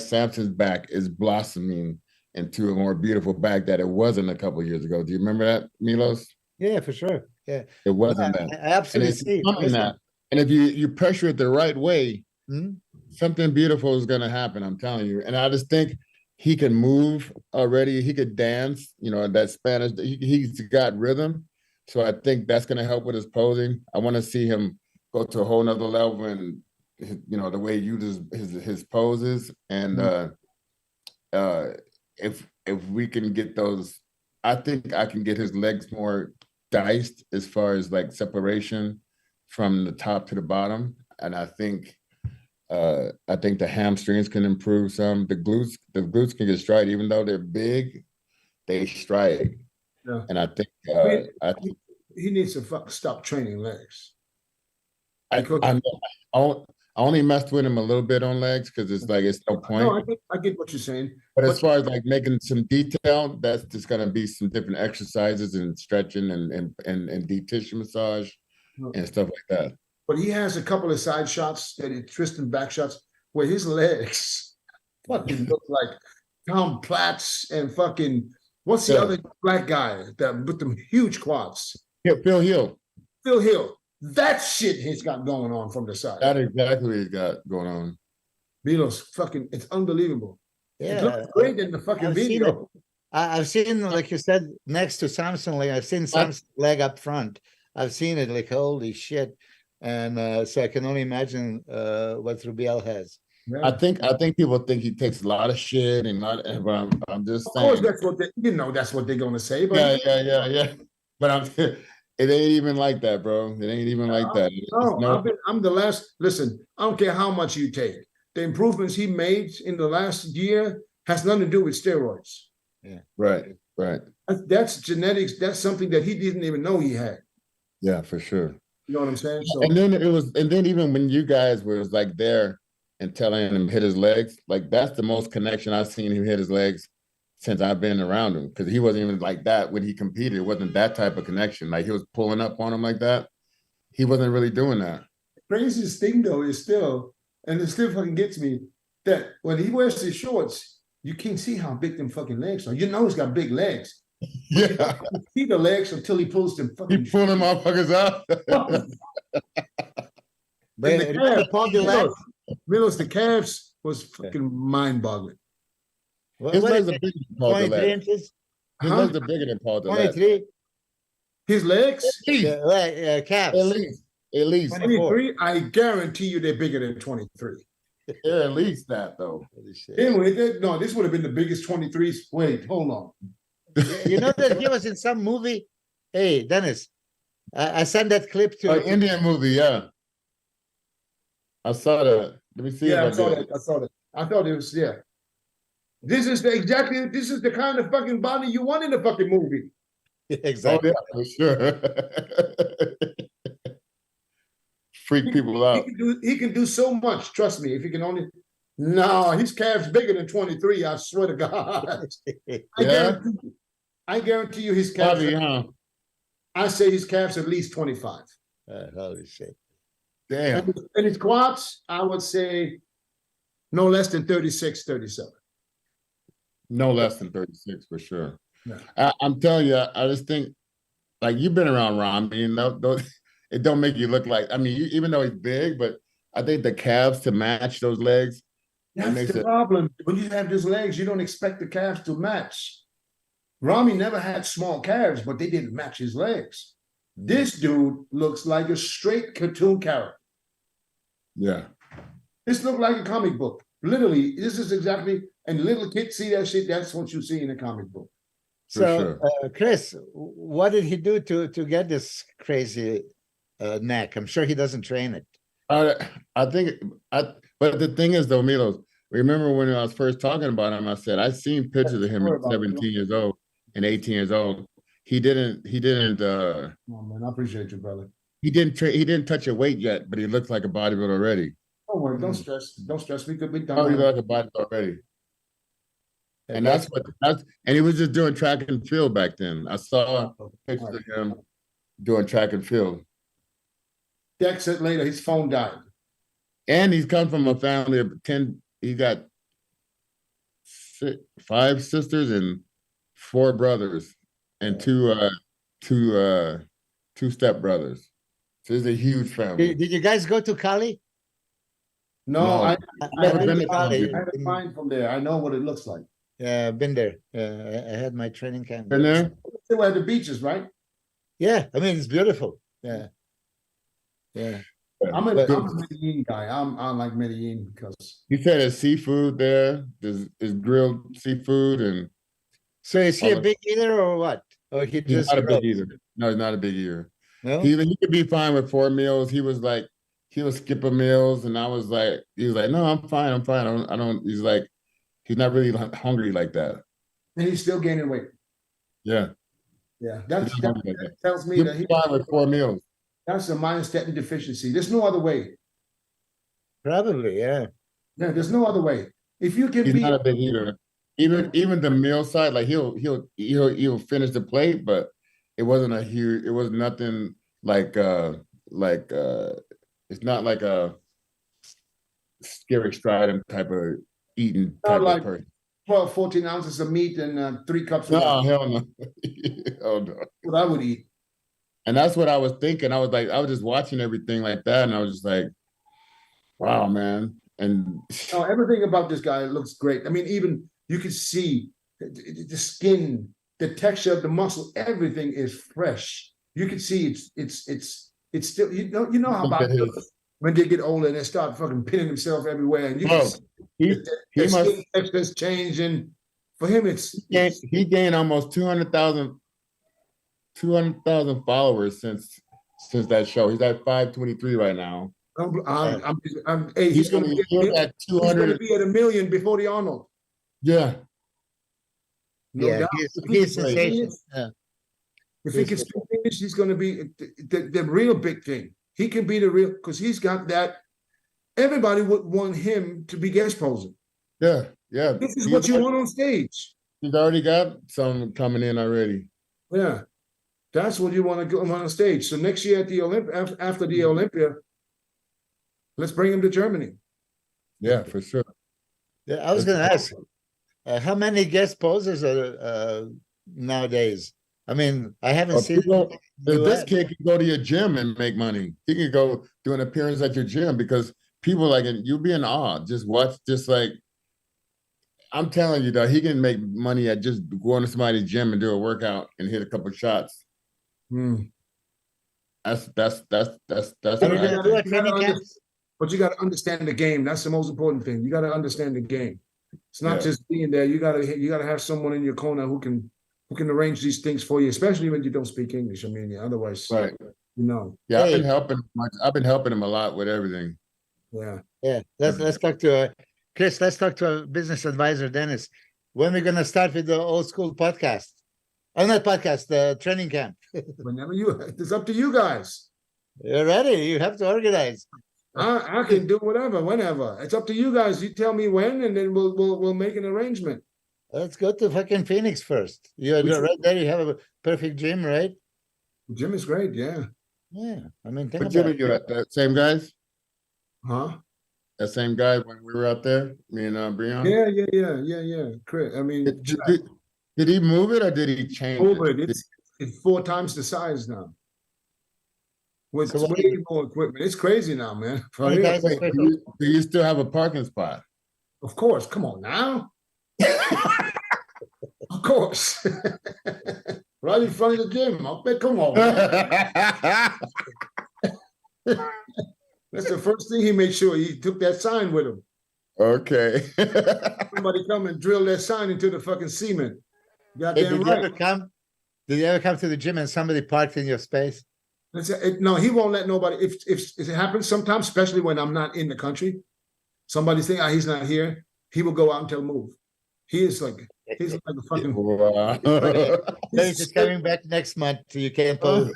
Samson's back is blossoming into a more beautiful back that it wasn't a couple of years ago. Do you remember that, Milos? Yeah, for sure. Yeah, it wasn't that. I absolutely see that. And if you pressure it the right way, something beautiful is going to happen. I'm telling you. And I just think he can move already. He could dance. That Spanish. He's got rhythm. So I think that's going to help with his posing. I want to see him go to a whole nother level, and the way he uses his poses. And if we can get those, I think I can get his legs more diced as far as like separation from the top to the bottom. And I think the hamstrings can improve some. The glutes can get straight, even though they're big, they strike. Yeah. And I think he needs to stop training legs. I only messed with him a little bit on legs because it's no point. No, I get what you're saying. But as far as like making some detail, that's just gonna be some different exercises and stretching and deep tissue massage and stuff like that. But he has a couple of side shots that he twisting back shots where his legs fucking look like Tom Platz and fucking what's the other black guy that with them huge quads? Yeah, Phil Hill. Phil Hill. That shit he's got going on from the side. That's exactly what he's got going on. Milos, fucking, it's unbelievable. Yeah, It looks great in the fucking video. I've seen, like you said, next to Samson, like I've seen Samson's leg up front. I've seen it, like holy shit. And so I can only imagine what Rubiel has. Yeah. I think people think he takes a lot of shit and not, but I'm just Of course, saying. that's what that's what they're gonna say. But Yeah. But it ain't even like that, bro. It ain't even like that. no, I'm the last. Listen, I don't care how much you take. The improvements he made in the last year has nothing to do with steroids. Yeah. Right. That's genetics. That's something that he didn't even know he had. Yeah, for sure. You know what I'm saying? So, And then even when you guys was like there and telling him hit his legs, like that's the most connection I've seen him hit his legs since I've been around him. Because he wasn't even like that when he competed. It wasn't that type of connection. Like he was pulling up on him like that. He wasn't really doing that. craziest thing though is still, and it still fucking gets me, that when he wears his shorts, you can't see how big them fucking legs are. You know he's got big legs. Yeah. You see the legs until he pulls them He fucking. pulled them motherfuckers out. But And the remember calves, Paul Gillette? Milos, the calves was fucking mind-boggling. What, His what legs is are it? bigger than Paul 23 Gillette. inches? His Huh? legs are bigger than Paul Gillette. 23? His legs, Calves. At least. 23, I guarantee you they're bigger than 23. They're at least that though. Holy shit. Anyway, no, this would have been the biggest 23s. Wait, hold on. You know that he was in some movie? Hey, Dennis, I sent that clip to Indian movie, yeah. I saw that. Let me see Yeah, I if I saw did. that. I saw that. I thought it was, yeah. This is the kind of fucking body you want in the fucking movie. Oh exactly. yeah, for sure. Freak people out. He can do so much, trust me, if he can only. No, his calf's bigger than 23, I swear to God. Yeah? I guarantee you his calf's, Probably, huh? I say his calf's at least 25. Holy shit. Damn. And his quads, I would say no less than 36, 37. No less than 36 for sure. Yeah. I'm telling you, I just think, like, you've been around Ron. I mean, it don't make you look like, I mean, even though he's big, but I think the calves to match those legs. That's the problem. When you have those legs, you don't expect the calves to match. Rami never had small calves, but they didn't match his legs. This dude looks like a straight cartoon character. Yeah. This looked like a comic book. Literally, this is exactly, and little kids see that shit, that's what you see in a comic book. So, Chris, what did he do to get this crazy neck? I'm sure he doesn't train it. I think, but the thing is though, Milos, remember when I was first talking about him, I said, I've seen pictures of him at 17 years old and 18 years old. He didn't, Oh man, I appreciate you, brother. he didn't touch a weight yet, but he looks like a bodybuilder already. Don't worry, don't stress. We could be done. Oh, he looks like a bodybuilder already. And and he was just doing track and field back then. I saw pictures of him doing track and field. Dex said later his phone died. And he's come from a family of 10, he got 5 sisters and 4 brothers and two stepbrothers. So it's a huge family. Did you guys go to Cali? No, No, I never went been to to Cali. Cali. had a mind from there. I know what it looks like. Yeah, been there. I had my training camp. Been there? Still at the beaches, right? Yeah, I mean, it's beautiful. Yeah. Yeah. I'm a But- Medellin guy. I like Medellin because He said there's seafood there. There's grilled seafood, and So is he a All big eater or what? Or he he's just not a big grills? eater. No, he's not a big eater. No? He could be fine with 4 meals. He was skipping meals, and I was like, he was like, no, I'm fine. I don't. He's like, he's not really hungry like that. and he's still gaining weight. Yeah, Yeah, he's that not hungry like that. tells me He'll that be fine with 4 meals. that's a myostatin deficiency. There's no other way. Probably, yeah. Yeah, there's no other way. If you can He's be, not a big eater. Even the meal side, like he'll finish the plate, but it wasn't a huge. It was nothing like it's not like a scary stridum type of eating Not type like- of person. 12, 14 ounces of meat and 3 cups of No, water. hell no. Hell no. What I would eat. And that's what I was thinking. I was just watching everything like that, and I was just like, wow, man. And No, everything about this guy looks great. I mean, even you can see the skin, the texture of the muscle, everything is fresh. You can see it's still, you know how Look at his- bodybuilders, when they get older and they start fucking pinning themselves everywhere, and you Bro, can see he the must skin texture's changing. For him, he gained almost 200,000 followers since that show. He's at 523 right now. hey, he's gonna be at he's gonna 200. be at 1 million before the Arnold. Yeah, No Yeah, doubt. he's sensational. Yeah. If he can speak English, he's going to be the real big thing. He can be the real, because he's got that. Everybody would want him to be guest posing. yeah. This is what you want on stage. He's already got some coming in already. Yeah, that's what you want to go on stage. So next year at the after the Olympia, let's bring him to Germany. Yeah, for sure. Yeah, I was going to ask, how many guest posers are nowadays? I mean, I haven't seen. This kid can go to your gym and make money. He can go do an appearance at your gym, because people like, you'll be in awe. Just watch, just like, I'm telling you that he can make money at just going to somebody's gym and do a workout and hit a couple shots. That's But you got to understand the game. That's the most important thing. You got to understand the game. It's not just being there. You got to have someone in your corner who can arrange these things for you, especially when you don't speak English. I mean, otherwise, right. you know. Yeah, I've been helping him a lot with everything. Yeah. Let's talk to Chris. Let's talk to our business advisor, Dennis. When we're gonna start with the old school podcast? Oh, not podcast, the training camp. Whenever it's up to you guys. You're ready. You have to organize. I can do whatever, whenever. It's up to you guys. You tell me when, and then we'll make an arrangement. Let's go to fucking Phoenix first. You're right there. You have a perfect gym, right? The gym is great, yeah. Yeah. I mean, think What gym about are you at? That same guys? Huh? That same guy when we were out there? Me and Brian? Yeah. Chris, I mean, Did he move it or did he change it? It's 4 times the size now. With So what- way more equipment. It's crazy now, man. For Hey, real. guys, Do you still have a parking spot? Of course, come on now. Of course. Right in front of the gym. I'll bet, come on. That's the first thing he made sure he took that sign with him. Okay. Somebody come and drill that sign into the fucking cement. Hey, Goddamn right. Did you ever come to the gym and somebody parked in your space? No, he won't let nobody. If it happens sometimes, especially when I'm not in the country, somebody think he's not here, he will go out and tell move. He's like a fucking. Wow. He's just coming back next month, so you can't pose.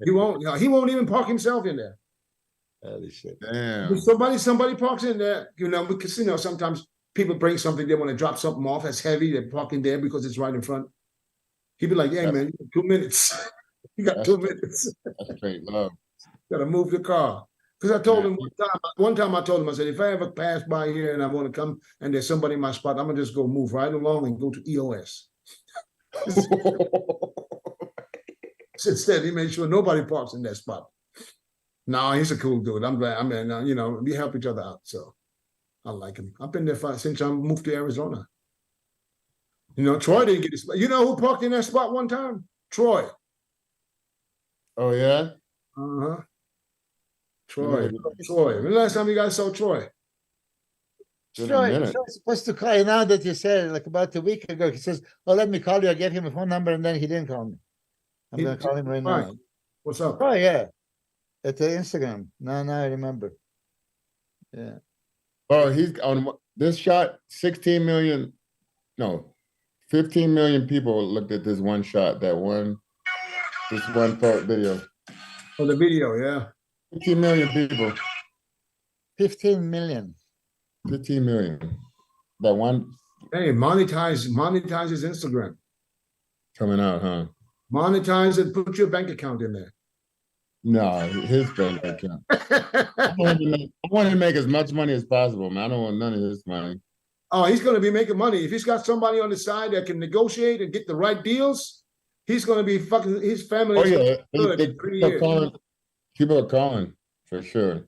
He won't. You know, he won't even park himself in there. Holy shit. Damn. If somebody parks in there, because sometimes people bring something, they want to drop something off that's heavy, they park in there because it's right in front. He'd be like, "Hey man, you got 2 minutes. You got 2 minutes. That's straight love. Gotta move the car." Because I told him one time I told him, I said, if I ever pass by here and I want to come and there's somebody in my spot, I'm gonna just go move right along and go to EOS. Instead, he made sure nobody parks in that spot. No, he's a cool dude. I'm glad. I mean, we help each other out, so I like him. I've been there since I moved to Arizona. Troy didn't get his spot. You know who parked in that spot one time? Troy. Oh yeah? Uh-huh. Troy. When the last time you guys saw Troy? Troy's supposed to call you now that you said it, like about a week ago. He says, "Oh, let me call you." I gave him a phone number and then he didn't call me. I'm gonna call him right now. What's up? Oh yeah. At the Instagram. Now I remember. Yeah. Oh, he's on this shot, 15 million people looked at this one shot, this one video. Oh, the video, yeah. 15 million people. 15 million. 15 million. That one. Hey, monetize his Instagram. Coming out, huh? Monetize it, put your bank account in there. No, his bank account. I want him to make as much money as possible, man. I don't want none of his money. Oh, he's going to be making money. If he's got somebody on the side that can negotiate and get the right deals, he's going to be fucking, his family. Oh, yeah. People are calling, for sure.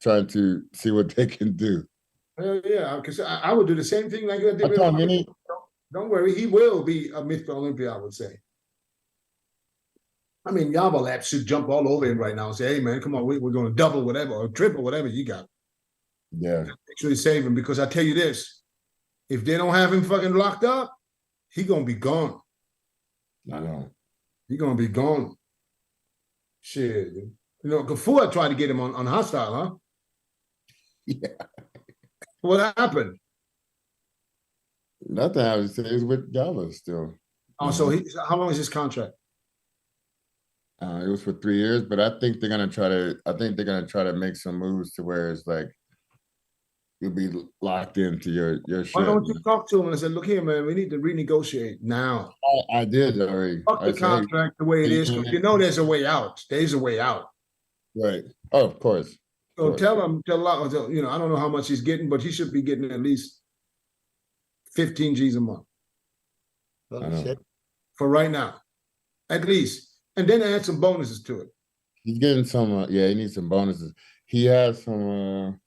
Trying to see what they can do. Hell yeah, because I would do the same thing like I did I with. told him, you need, Don't worry, he will be a Mr. Olympia, I would say. I mean, Yabalap should jump all over him right now and say, hey, man, come on, we're going to double whatever or triple whatever you got. yeah, Actually save him because I tell you this, if they don't have him fucking locked up, he going to be gone. I know. He going to be gone. Shit. You know, Kafua tried to get him on hostile, huh? Yeah. What happened? Nothing I would say is with Java still. Oh, so how long is his contract? It was for 3 years, but I think they're gonna try to. I think they're gonna try to make some moves to where it's like you'll be locked into your shit. Why don't you talk to him and say, look here, man, we need to renegotiate now. I did already. Fuck the I said, hey, contract the way it is. 'Cause you know there's a way out. There's a way out. right. Oh, of course. So Sure. tell him, you know, I don't know how much he's getting, but he should be getting at least 15 G's a month I Holy know. shit. for right now, at least. And then add some bonuses to it. He's getting some. Yeah, he needs some bonuses. He has some.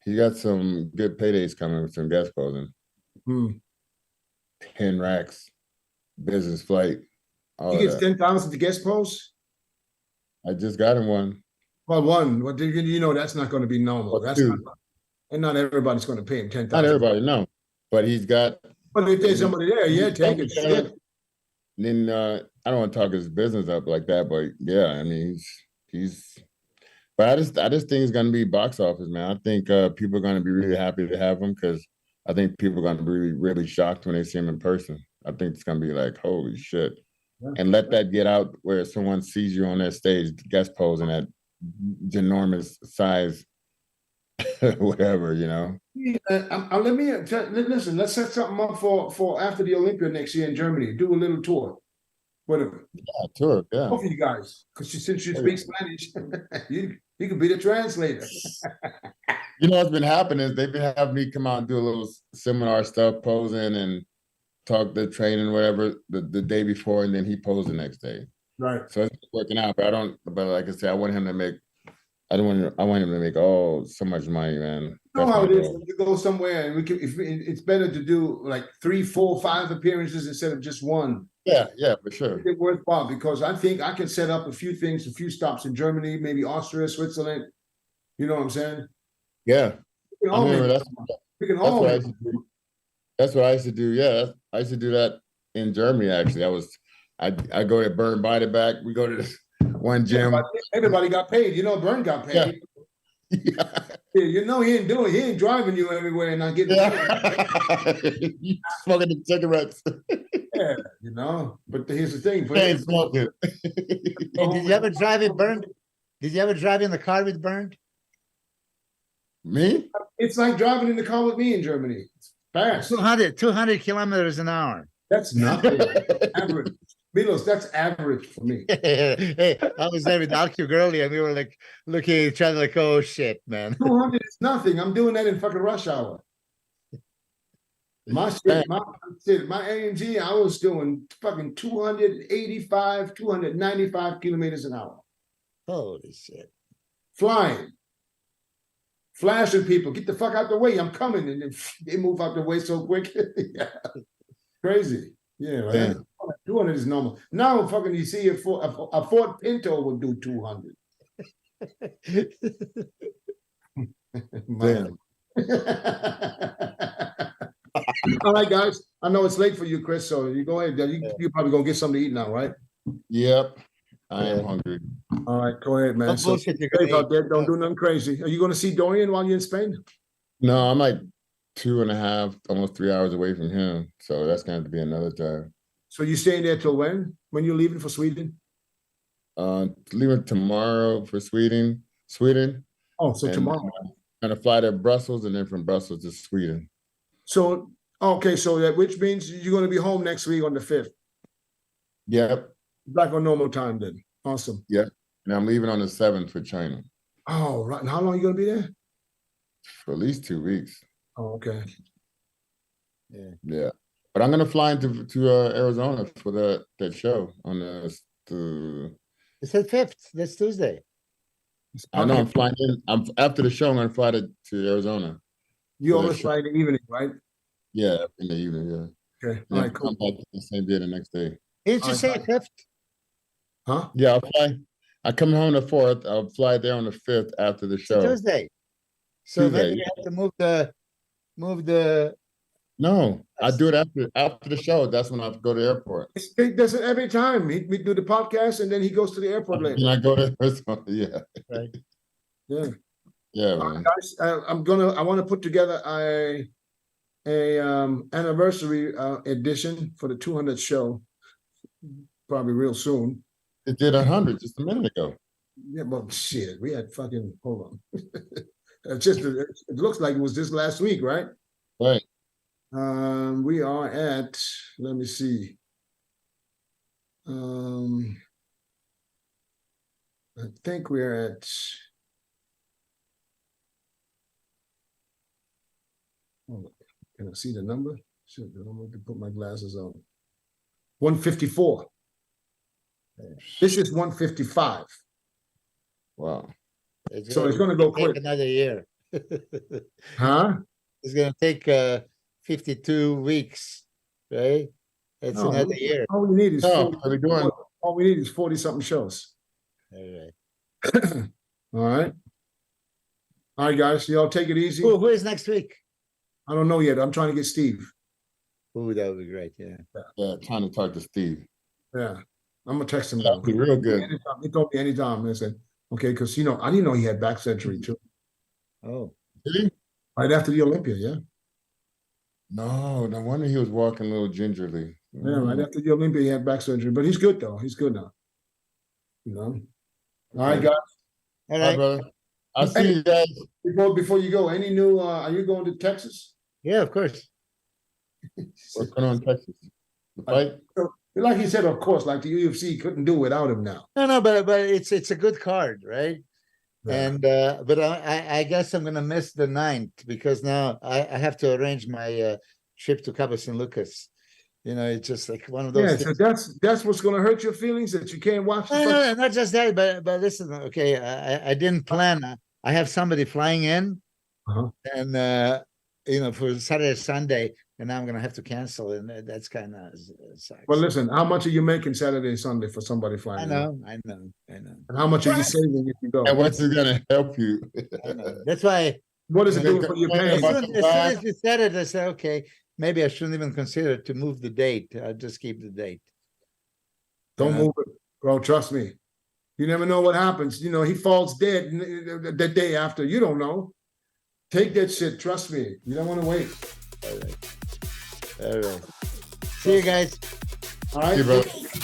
He got some good paydays coming with some guest posing. 10 racks, business flight. All He of gets that. 10,000 to guest post. I just got him one. Well, one, well, you know, that's not going to be normal. Well, That's two. not, and not everybody's going to pay him 10,000. Not everybody, no. But he's got. But if there's somebody there, yeah, take it. Shit. Then I don't want to talk his business up like that, but yeah, I mean he's. But I just think it's gonna be box office, man. I think people are gonna be really happy to have him because I think people are gonna be really, really shocked when they see him in person. I think it's gonna be like, holy shit. Yeah. And let that get out where someone sees you on that stage guest posing at ginormous size, whatever, you know. Let me listen. Let's set something up for after the Olympia next year in Germany. Do a little tour. Whatever. Yeah, tour, yeah. Both of you guys, because since you speak Spanish, you could be the translator. You know what's been happening is they've been having me come out and do a little seminar stuff, posing and talk the training, whatever, the day before, and then he posed the next day. Right. So it's working out, but like I said, I want him to make. I want him to make so much money, man. You know how it is when you go somewhere and it's better to do like 3, 4, 5 appearances instead of just one. Yeah, for sure. It's worthwhile because I think I can set up a few stops in Germany, maybe Austria, Switzerland. You know what I'm saying? Yeah, We can I all remember make- that's we can what all I make- used to do. That's what I used to do. Yeah, I used to do that in Germany. Actually, I go to Burn by the back. We go to this one gym. Everybody got paid. You know, Bern got paid. Yeah. Yeah, you know, he ain't driving you everywhere and not getting paid. You smoking the cigarettes. Yeah, you know. But here's the thing. For Ain't smoking. Hey, did you ever drive it burned? Did you ever drive in the car with burned? Me? It's like driving in the car with me in Germany. It's fast. 200 kilometers an hour. That's nothing. Average. Milos, that's average for me. Hey, I was there with Alcu Girlie and we were like looking at each other like, oh shit, man. 200 is nothing. I'm doing that in fucking rush hour. My AMG, I was doing fucking 285, 295 kilometers an hour. Holy shit. Flying. Flashing people. Get the fuck out the way. I'm coming. And then they move out the way so quick. Yeah. Crazy. Yeah, right. 200 is normal. Now fucking you see a Ford Pinto will do 200. Damn. All right, guys. I know it's late for you, Chris. So you go ahead. You're probably gonna get something to eat now, right? Yep. I am hungry. All right, go ahead, man. Don't So bullshit, you're safe gonna out there. Don't do nothing crazy. Are you gonna see Dorian while you're in Spain? No, I'm like 2.5, almost 3 hours away from him. So that's going to be another time. So you staying there till when? When you're leaving for Sweden? Leaving tomorrow for Sweden. Oh, so And, tomorrow. Gonna fly to Brussels and then from Brussels to Sweden. So okay, so that which means you're gonna be home next week on the 5th. Yep. Back on normal time then. Awesome. And I'm leaving on the 7th for China Oh, right. And how long are you gonna be there? for at least 2 weeks. Oh, okay. Yeah. But I'm gonna fly to Arizona for that show on the It's the 5th. That's Tuesday. I know Okay. I'm flying in. I'm after the show. I'm gonna fly to Arizona. You So always that's- fly in the evening, right? Yeah, in the evening. Yeah, Okay. and All then right, cool. come back the same day the next day. Didn't you Alright, say bye. fifth? Huh? Yeah, I'll fly. I come home the 4th. I'll fly there on the 5th after the It's a show. Tuesday. So Tuesday, maybe you have to move the. No, I do it after the show. That's when I have to go to the airport. He does it every time. We do the podcast and then he goes to the airport And later. I go to Arizona. Yeah, Right. Yeah. yeah, All right, man. guys, I want to put together a anniversary edition for the 200th show, probably real soon. It did 100 just a minute ago. Yeah, well, shit, we had fucking hold on. It looks like it was just last week, right? Right. We are at, let me see. I think we're at. Hold on. Can I see the number? Shit, I'm going to put my glasses on. 154. This is 155. Wow. So it's gonna go take quick. another year. Huh? It's gonna take 52 weeks, right? It's No, another year. All we need is No, 40, are we doing? all we need is 40 something shows. All right. All right. All right, guys. Y'all take it easy. Who is next week? I don't know yet. I'm trying to get Steve. Oh, that would be great. Yeah. Yeah, trying to talk to Steve. Yeah. I'm gonna text him now. That'd be real good. Anytime. He told me anytime. I said, okay, because I didn't know he had back surgery too. Oh, Did he? Right after the Olympia, yeah. No wonder he was walking a little gingerly. Yeah, right after the Olympia, he had back surgery. But he's good though. He's good now. All right, guys. all All right, right. brother. I'll see you guys. Before you go, any new are you going to Texas? Yeah, of course. What's going on in Texas? The fight? Like he said, of course, like the UFC couldn't do without him now. No, but it's a good card, right? Yeah. And but I guess I'm gonna miss the 9th because now I have to arrange my trip to Cabo San Lucas. It's just like one of those Yeah, things. so that's what's gonna hurt your feelings that you can't watch the No, not just that, but listen, okay, I didn't plan. I have somebody flying in, Uh-huh. and for Saturday, Sunday, and now I'm gonna have to cancel, and that's kind of sucks. Well, listen, how much are you making Saturday and Sunday for somebody I flying in? know. And how much are you saving if you go? And what's it gonna help you? I know. That's why What is it Yeah, doing for your yeah, pay? as but- soon as you said it, I said, okay, maybe I shouldn't even consider to move the date. I'll just keep the date. Don't move it, bro. Trust me. You never know what happens. He falls dead the day after. You don't know. Take that shit. Trust me. You don't want to wait. All right. See you guys. All right. See you, brother.